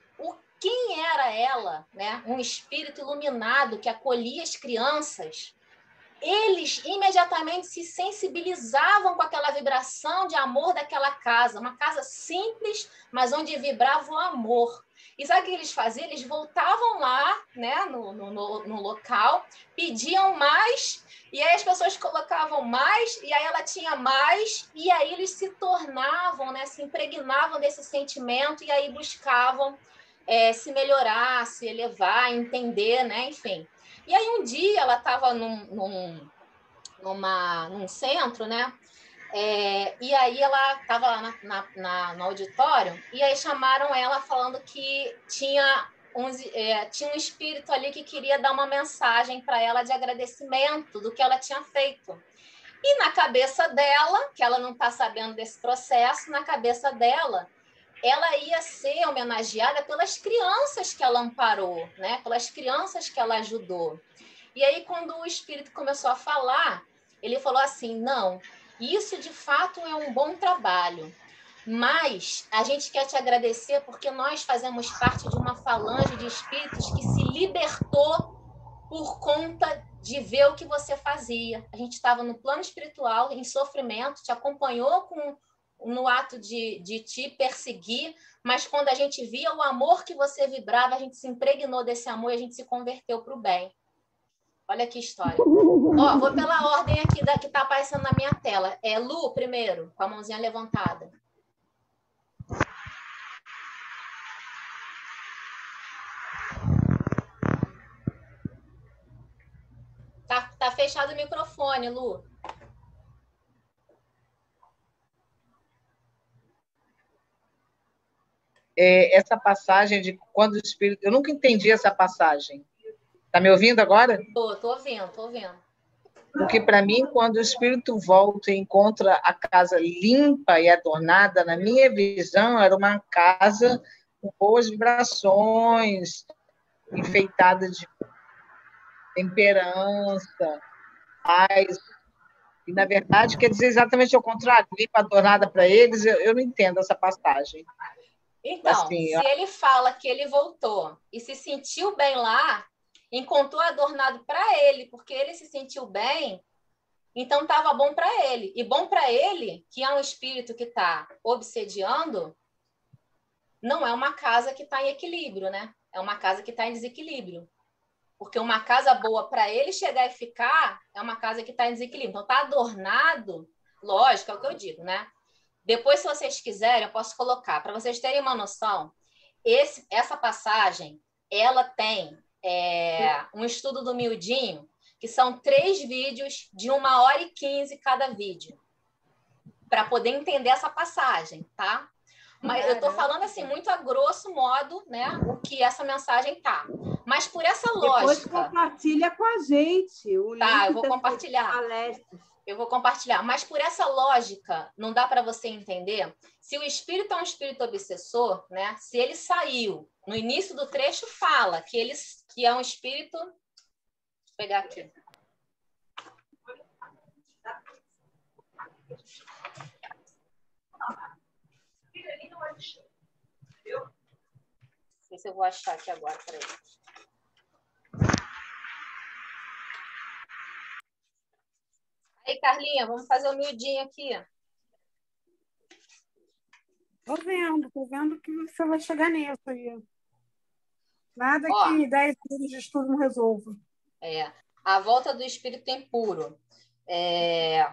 quem era ela, né? Um espírito iluminado que acolhia as crianças, eles imediatamente se sensibilizavam com aquela vibração de amor daquela casa, uma casa simples, mas onde vibrava o amor. E sabe o que eles faziam? Eles voltavam lá, né, no local, pediam mais, e aí as pessoas colocavam mais, e aí ela tinha mais, e aí eles se tornavam, né, se impregnavam desse sentimento, e aí buscavam se melhorar, se elevar, entender, né, enfim. E aí um dia ela estava num centro, né? E aí ela estava lá no auditório, e aí chamaram ela falando que tinha um espírito ali que queria dar uma mensagem para ela de agradecimento do que ela tinha feito. E na cabeça dela, que ela não está sabendo desse processo, na cabeça dela, ela ia ser homenageada pelas crianças que ela amparou, né? Pelas crianças que ela ajudou. E aí, quando o espírito começou a falar, ele falou assim, não, isso de fato é um bom trabalho, mas a gente quer te agradecer porque nós fazemos parte de uma falange de espíritos que se libertou por conta de ver o que você fazia. A gente estava no plano espiritual, em sofrimento, te acompanhou no ato de te perseguir, mas quando a gente via o amor que você vibrava, a gente se impregnou desse amor e a gente se converteu para o bem. Olha que história. Ó, vou pela ordem aqui que está aparecendo na minha tela. É Lu primeiro, com a mãozinha levantada. Tá fechado o microfone, Lu. Essa passagem de quando o espírito... Eu nunca entendi essa passagem. Está me ouvindo agora? Tô ouvindo. Porque, para mim, quando o espírito volta e encontra a casa limpa e adornada, na minha visão, era uma casa com boas vibrações, enfeitada de temperança, paz. E, na verdade, quer dizer exatamente o contrário. Limpa, adornada para eles, eu não entendo essa passagem. Então, assim, se ele fala que ele voltou e se sentiu bem lá, encontrou adornado para ele, porque ele se sentiu bem, então estava bom para ele. E bom para ele, que é um espírito que está obsediando, não é uma casa que está em equilíbrio, né? É uma casa que está em desequilíbrio. Porque uma casa boa para ele chegar e ficar é uma casa que está em desequilíbrio. Então, está adornado, lógico, é o que eu digo, né? Depois, se vocês quiserem, eu posso colocar. Para vocês terem uma noção, essa passagem, ela tem um estudo do Miudinho, que são 3 vídeos de 1h15 cada vídeo, para poder entender essa passagem, tá? Mas eu estou falando assim, muito a grosso modo, né, o que essa mensagem tá. Mas por essa lógica... Depois compartilha com a gente. O link eu vou compartilhar. Eu vou compartilhar. Mas por essa lógica, não dá para você entender se o espírito é um espírito obsessor, né? Se ele saiu, no início do trecho fala que é um espírito... Deixa eu pegar aqui. Não sei se eu vou achar aqui agora, peraí. Aí, Carlinha, vamos fazer o miudinho aqui. Tô vendo que você vai chegar nisso aí. Nada que 10 anos de estudo não resolva. A volta do espírito impuro.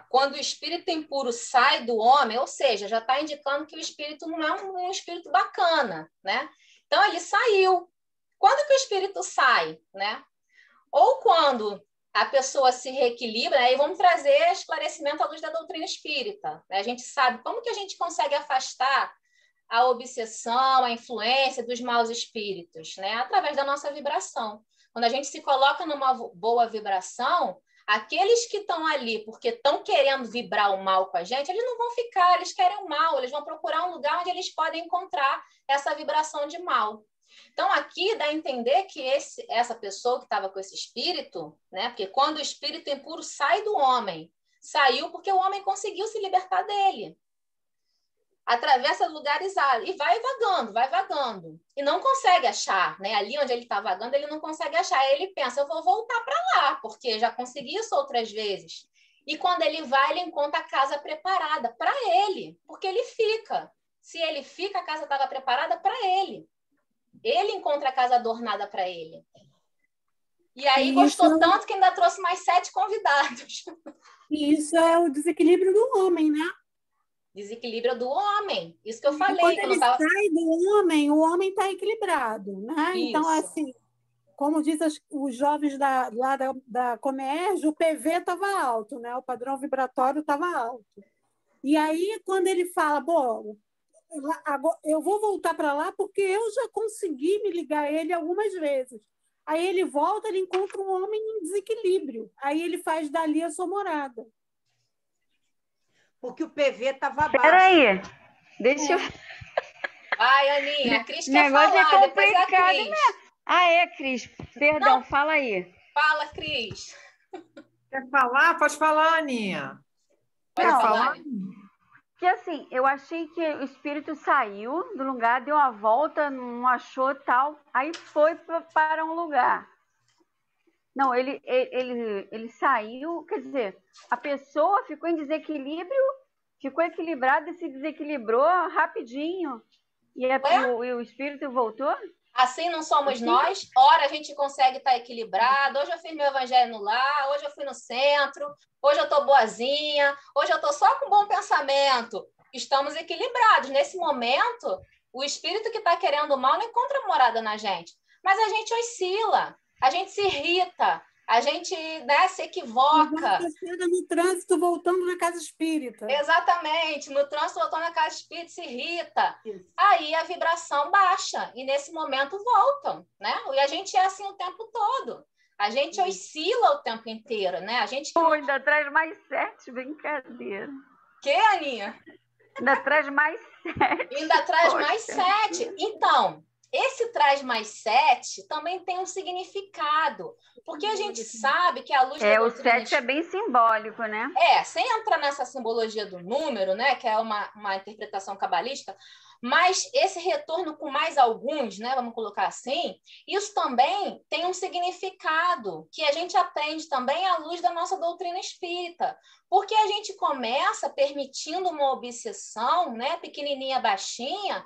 Quando o espírito impuro sai do homem, ou seja, já está indicando que o espírito não é um espírito bacana, né? Então, ele saiu. Quando que o espírito sai, né? Ou quando a pessoa se reequilibra, aí vamos trazer esclarecimento à luz da doutrina espírita, né? A gente sabe como que a gente consegue afastar a obsessão, a influência dos maus espíritos, né? Através da nossa vibração. Quando a gente se coloca numa boa vibração, aqueles que estão ali porque estão querendo vibrar o mal com a gente, eles não vão ficar, eles querem o mal, eles vão procurar um lugar onde eles podem encontrar essa vibração de mal. Então, aqui dá a entender que essa pessoa que estava com esse espírito, né? Porque quando o espírito impuro sai do homem, saiu porque o homem conseguiu se libertar dele. Atravessa lugares e vai vagando. E não consegue achar, né? Ali onde ele está vagando, ele não consegue achar. Aí ele pensa, eu vou voltar para lá, porque já consegui isso outras vezes. E quando ele vai, ele encontra a casa preparada para ele, porque ele fica. Se ele fica, a casa estava preparada para ele. Ele encontra a casa adornada para ele. E aí gostou tanto que ainda trouxe mais 7 convidados. E isso é o desequilíbrio do homem, né? Desequilíbrio do homem. Isso que eu falei. Quando ele sai do homem, o homem está equilibrado, né? Isso. Então, assim, como diz os jovens lá da Comerge, o PV estava alto, né? O padrão vibratório estava alto. E aí, quando ele fala, bom, eu vou voltar para lá porque eu já consegui me ligar a ele algumas vezes. Aí ele volta, ele encontra um homem em desequilíbrio. Aí ele faz dali a sua morada. Porque o PV estava baixo. Peraí, deixa eu... Vai, Aninha, a Cris quer negócio falar, é complicado, né? Cris, perdão, não. Fala aí. Fala, Cris. Quer falar? Pode falar, Aninha. Pode falar. Porque assim, eu achei que o espírito saiu do lugar, deu uma volta, não achou tal, aí foi para um lugar. Não, ele saiu, quer dizer, a pessoa ficou em desequilíbrio, ficou equilibrada e se desequilibrou rapidinho. E o espírito voltou? Assim não somos nós. Ora a gente consegue estar equilibrado. Hoje eu fiz meu evangelho no lar, hoje eu fui no centro, hoje eu estou boazinha, hoje eu estou só com bom pensamento. Estamos equilibrados. Nesse momento, o espírito que está querendo o mal não encontra morada na gente. Mas a gente oscila, a gente se irrita, a gente, né, se equivoca. Você chega no trânsito voltando na casa espírita. Exatamente, no trânsito voltando na casa espírita se irrita. Isso. Aí a vibração baixa e nesse momento voltam, né? E a gente é assim o tempo todo. A gente oscila o tempo inteiro, né? A gente ainda traz mais 7, brincadeira. Que, Aninha? Ainda traz mais 7. Ainda traz mais 7. Então, esse traz mais 7 também tem um significado, porque a gente sabe que a luz da doutrina... O 7 é bem simbólico, né? Sem entrar nessa simbologia do número, né, que é uma interpretação cabalística, mas esse retorno com mais alguns, né, vamos colocar assim, isso também tem um significado que a gente aprende também à luz da nossa doutrina espírita, porque a gente começa permitindo uma obsessão, né, pequenininha, baixinha,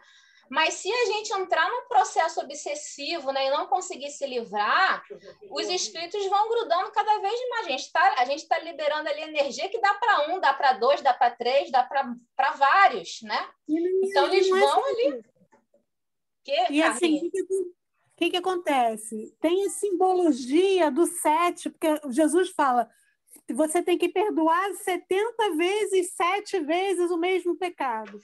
mas se a gente entrar num processo obsessivo, né, e não conseguir se livrar, os espíritos vão grudando cada vez mais. A gente tá liberando ali energia que dá para 1, dá para 2, dá para 3, dá para vários, né? Então eles vão ali. E assim, o que acontece? Tem a simbologia do 7, porque Jesus fala, você tem que perdoar 70 vezes, 7 vezes o mesmo pecado.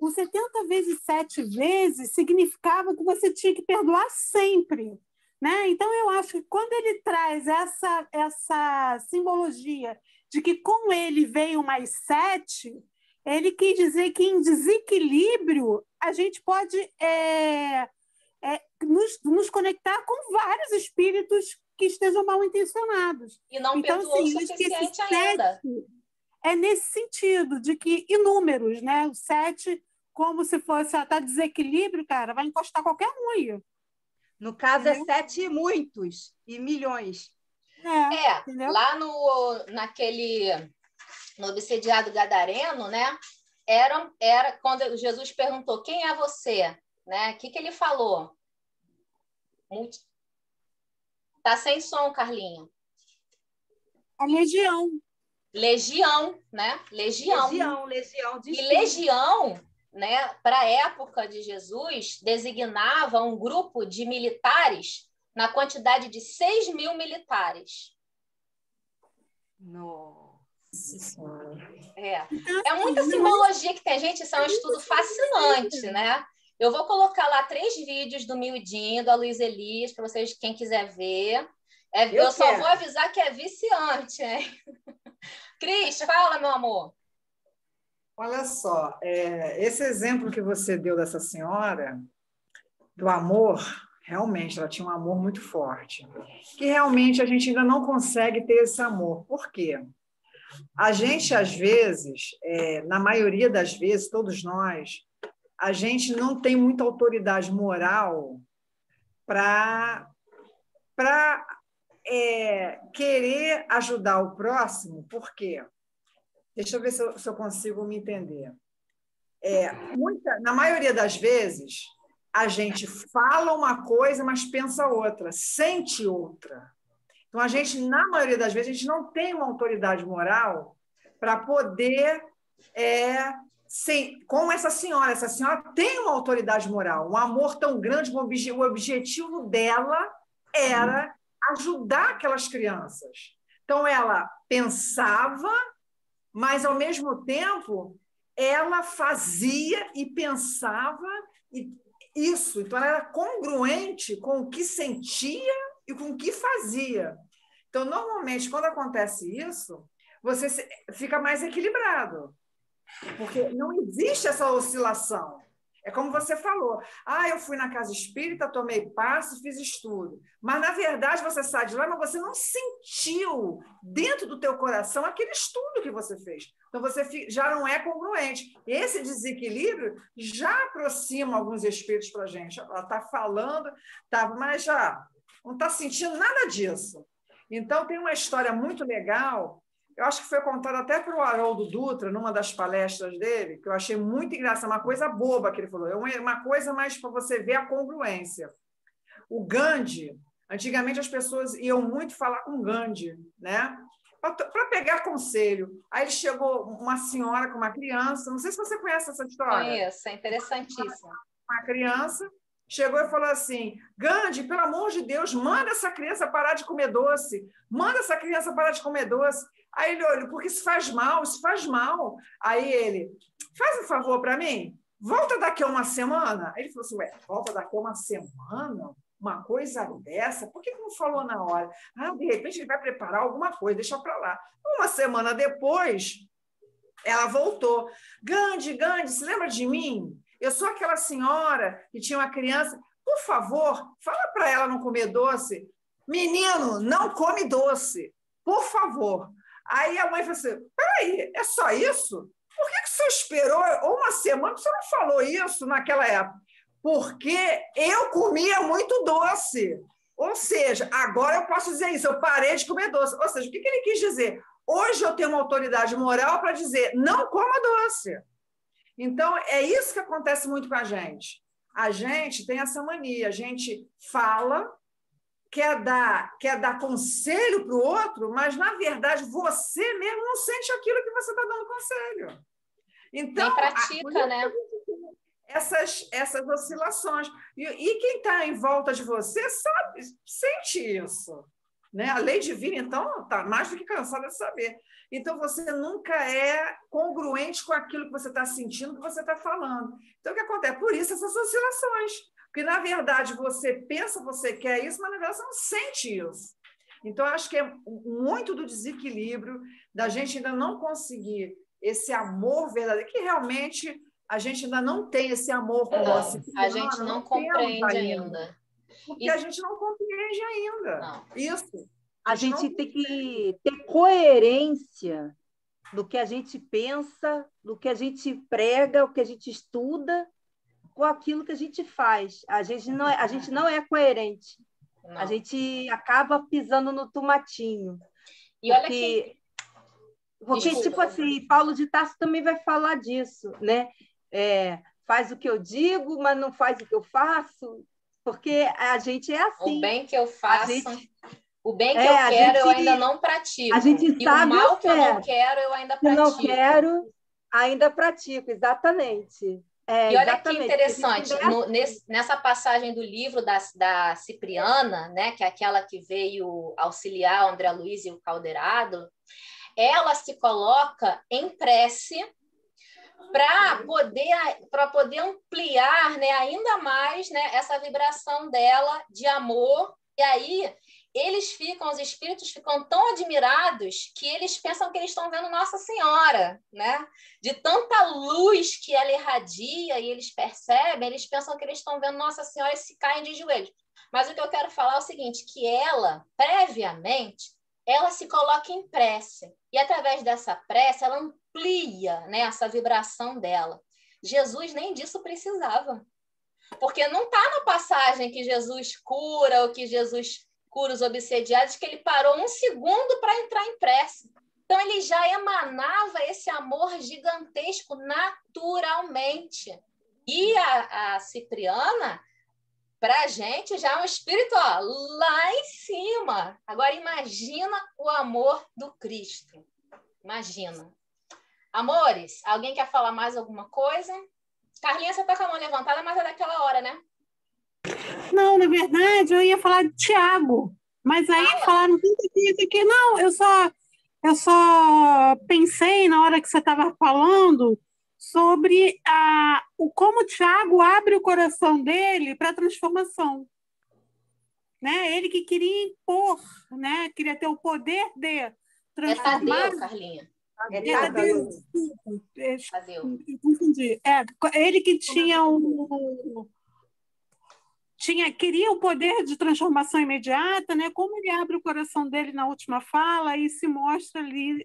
O 70 vezes 7 vezes significava que você tinha que perdoar sempre, né? Então, eu acho que quando ele traz essa simbologia de que com ele veio mais 7, ele quis dizer que em desequilíbrio a gente pode nos conectar com vários espíritos que estejam mal intencionados. E não perdoou o suficiente ainda. É nesse sentido, de que inúmeros, né? O 7... como se fosse até desequilíbrio, cara, vai encostar qualquer um aí. No caso, é 7 e muitos, e milhões. Lá no obsediado gadareno, né? Era quando Jesus perguntou, quem é você? Né? O que ele falou? Tá sem som, Carlinha. A legião. Legião, né? Legião. E legião, né, para a época de Jesus, designava um grupo de militares na quantidade de 6.000 militares. Nossa. É muita simbologia que tem, gente. Isso é um estudo fascinante, né? Eu vou colocar lá 3 vídeos do Mildinho, da Luiz Elias, para vocês, quem quiser ver. Eu só vou avisar que é viciante, hein? Cris, fala, meu amor. Olha só, esse exemplo que você deu dessa senhora, do amor, realmente, ela tinha um amor muito forte, que realmente a gente ainda não consegue ter esse amor. Por quê? A gente, às vezes, na maioria das vezes, todos nós, a gente não tem muita autoridade moral para querer ajudar o próximo. Por quê? Deixa eu ver se eu consigo me entender. Na maioria das vezes, a gente fala uma coisa, mas pensa outra, sente outra. Então, na maioria das vezes, a gente não tem uma autoridade moral para poder... como essa senhora tem uma autoridade moral, um amor tão grande, o objetivo dela era ajudar aquelas crianças. Então, ela pensava, mas, ao mesmo tempo, ela fazia e pensava isso. Então, ela era congruente com o que sentia e com o que fazia. Então, normalmente, quando acontece isso, você fica mais equilibrado, porque não existe essa oscilação. É como você falou, eu fui na casa espírita, tomei passe, fiz estudo. Mas, na verdade, você sai de lá, mas você não sentiu dentro do teu coração aquele estudo que você fez. Então, você já não é congruente. Esse desequilíbrio já aproxima alguns espíritos para a gente. Ela está falando, mas já não está sentindo nada disso. Então, tem uma história muito legal, eu acho que foi contada até para o Haroldo Dutra, numa das palestras dele, que eu achei muito engraçado, uma coisa boba que ele falou, uma coisa mais para você ver a congruência. O Gandhi, antigamente as pessoas iam muito falar com Gandhi, né? Para pegar conselho. Aí chegou uma senhora com uma criança, não sei se você conhece essa história. Conheço, é interessantíssimo. Uma criança chegou e falou assim, Gandhi, pelo amor de Deus, manda essa criança parar de comer doce, manda essa criança parar de comer doce. Aí ele olhou, porque isso faz mal, isso faz mal. Aí ele, faz um favor para mim, volta daqui a uma semana. Aí ele falou assim, ué, volta daqui a uma semana? Uma coisa dessa? Por que não falou na hora? Ah, de repente ele vai preparar alguma coisa, deixa para lá. Uma semana depois, ela voltou. Gandhi, se lembra de mim? Eu sou aquela senhora que tinha uma criança. Por favor, fala para ela não comer doce. Menino, não come doce. Por favor. Aí a mãe falou assim, peraí, é só isso? Por que o senhor esperou uma semana? O senhor não falou isso naquela época? Porque eu comia muito doce. Ou seja, agora eu posso dizer isso, eu parei de comer doce. Ou seja, o que ele quis dizer? Hoje eu tenho uma autoridade moral para dizer, não coma doce. Então, é isso que acontece muito com a gente. A gente tem essa mania, a gente fala, quer dar conselho para o outro, mas, na verdade, você mesmo não sente aquilo que você está dando conselho. Então, nem pratica, né? Essas oscilações. E quem está em volta de você sente isso. Né? A lei divina, então, está mais do que cansada de saber. Então, você nunca é congruente com aquilo que você está sentindo, que você está falando. Então, o que acontece? Por isso, essas oscilações. Porque, na verdade, você pensa, você quer isso, mas, na verdade, você não sente isso. Então, acho que é muito do desequilíbrio, da gente ainda não conseguir esse amor verdadeiro, que realmente a gente ainda não tem esse amor por nós. A gente não compreende ainda. Porque a gente não compreende ainda. Não. Isso. A gente tem que ter coerência no que a gente pensa, no que a gente prega, o que a gente estuda, com aquilo que a gente faz. A gente não é coerente. Não. A gente acaba pisando no tomatinho. E olha que... Porque, tipo assim, Paulo de Tarso também vai falar disso, né? Faz o que eu digo, mas não faz o que eu faço. Porque a gente é assim. O bem que eu faço, o bem que eu quero, eu ainda não pratico. A gente e sabe o mal que eu não quero, eu ainda pratico. Eu não quero, ainda pratico, exatamente. E olha que interessante, nessa passagem do livro da Cipriana, né, que é aquela que veio auxiliar o André Luiz e o Calderado, ela se coloca em prece para poder ampliar, né, ainda mais, né, essa vibração dela de amor. E aí os espíritos ficam tão admirados que eles pensam que eles estão vendo Nossa Senhora, né? De tanta luz que ela irradia e eles percebem, eles pensam que eles estão vendo Nossa Senhora e se caem de joelhos. Mas o que eu quero falar é o seguinte, que ela, previamente, ela se coloca em prece. E através dessa prece, ela amplia, né, essa vibração dela. Jesus nem disso precisava. Porque não está na passagem que Jesus cura ou que Jesus cura os obsediados, que ele parou um segundo para entrar em prece. Então, ele já emanava esse amor gigantesco naturalmente. E a Cipriana, para a gente, já é um espírito lá em cima. Agora, imagina o amor do Cristo. Imagina. Amores, alguém quer falar mais alguma coisa? Carlinha, você está com a mão levantada, mas é daquela hora, né? Não, na verdade, eu ia falar de Tiago, mas aí falaram tanta coisa que não, eu só pensei na hora que você estava falando sobre como o Tiago abre o coração dele para a transformação. Né? Ele que queria impor, né? Queria ter o poder de transformar. É Tadeu, Carlinha. Tadeu. Entendi. Ele que queria o poder de transformação imediata, né? Como ele abre o coração dele na última fala e se mostra ali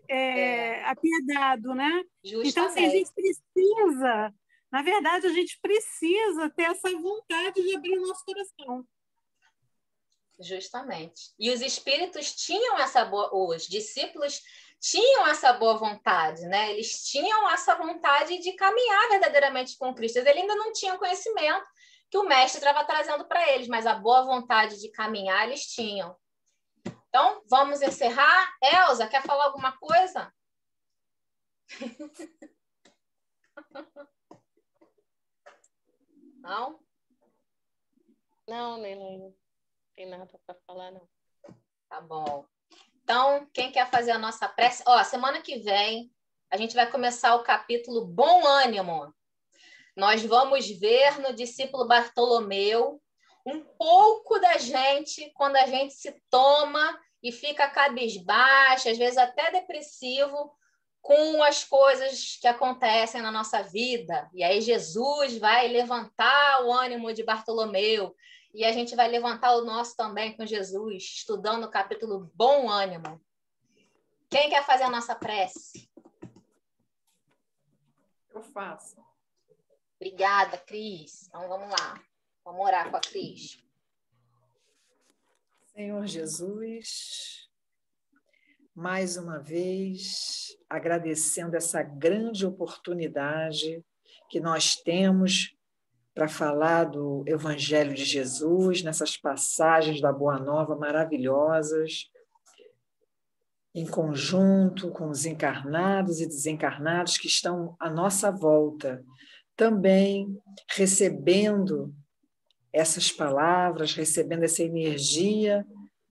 apiedado, né? Justamente. Então, assim, a gente precisa, na verdade, a gente precisa ter essa vontade de abrir o nosso coração. Justamente. E os espíritos tinham essa boa, os discípulos tinham essa boa vontade, né? Eles tinham essa vontade de caminhar verdadeiramente com Cristo. Eles ainda não tinham conhecimento que o mestre estava trazendo para eles, mas a boa vontade de caminhar eles tinham. Então, vamos encerrar. Elza, quer falar alguma coisa? Não? Não, Leila, não tem nada para falar, não. Tá bom. Então, quem quer fazer a nossa prece? Ó, semana que vem, a gente vai começar o capítulo Bom Ânimo. Nós vamos ver no discípulo Bartolomeu um pouco da gente quando a gente se toma e fica cabisbaixo, às vezes até depressivo, com as coisas que acontecem na nossa vida. E aí Jesus vai levantar o ânimo de Bartolomeu. E a gente vai levantar o nosso também com Jesus, estudando o capítulo Bom Ânimo. Quem quer fazer a nossa prece? Eu faço. Obrigada, Cris. Então, vamos lá. Vamos orar com a Cris. Senhor Jesus, mais uma vez, agradecendo essa grande oportunidade que nós temos para falar do Evangelho de Jesus, nessas passagens da Boa Nova maravilhosas, em conjunto com os encarnados e desencarnados que estão à nossa volta, também recebendo essas palavras, recebendo essa energia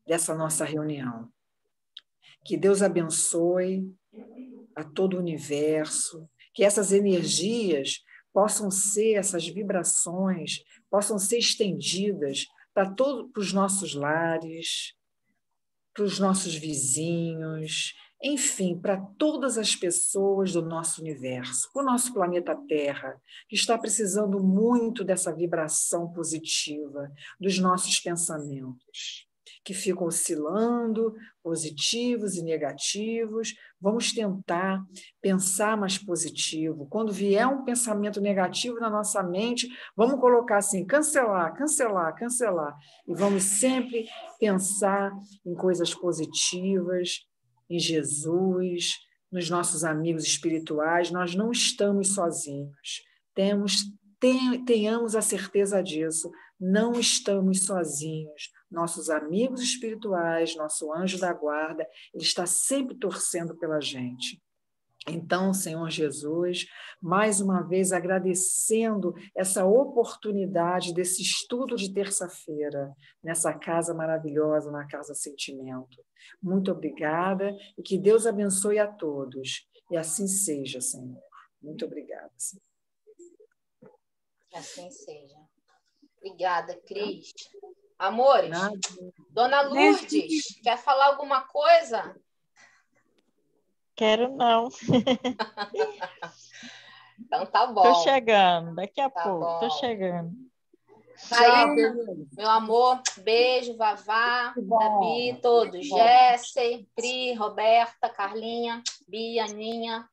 dessa nossa reunião. Que Deus abençoe a todo o universo, que essas energias possam ser, essas vibrações, possam ser estendidas para todos os nossos lares, para os nossos vizinhos, enfim, para todas as pessoas do nosso universo, para o nosso planeta Terra, que está precisando muito dessa vibração positiva dos nossos pensamentos, que ficam oscilando, positivos e negativos. Vamos tentar pensar mais positivo. Quando vier um pensamento negativo na nossa mente, vamos colocar assim, cancelar, cancelar, cancelar. E vamos sempre pensar em coisas positivas, em Jesus, nos nossos amigos espirituais. Nós não estamos sozinhos. Tenhamos a certeza disso. Não estamos sozinhos. Nossos amigos espirituais, nosso anjo da guarda, ele está sempre torcendo pela gente. Então, Senhor Jesus, mais uma vez agradecendo essa oportunidade desse estudo de terça-feira, nessa casa maravilhosa, na Casa Sentimento. Muito obrigada e que Deus abençoe a todos. E assim seja, Senhor. Muito obrigada, Senhor. Assim seja. Obrigada, Cris. Amores, Nada. Dona Lourdes, quer falar alguma coisa? Quero não. Então tá bom. Tô chegando, daqui a Tá pouco, bom. tô chegando. Aí, meu amor, beijo, Vavá, Gabi, todos. Jesse, Pri, Roberta, Carlinha, Bia, Aninha.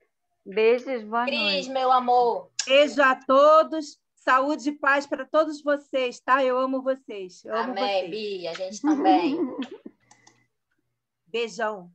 Beijos, boa Cris, noite. meu amor. Beijo a todos. Saúde e paz para todos vocês, tá? Eu amo vocês. Eu amo Amém, vocês. Bia, a gente também. Beijão.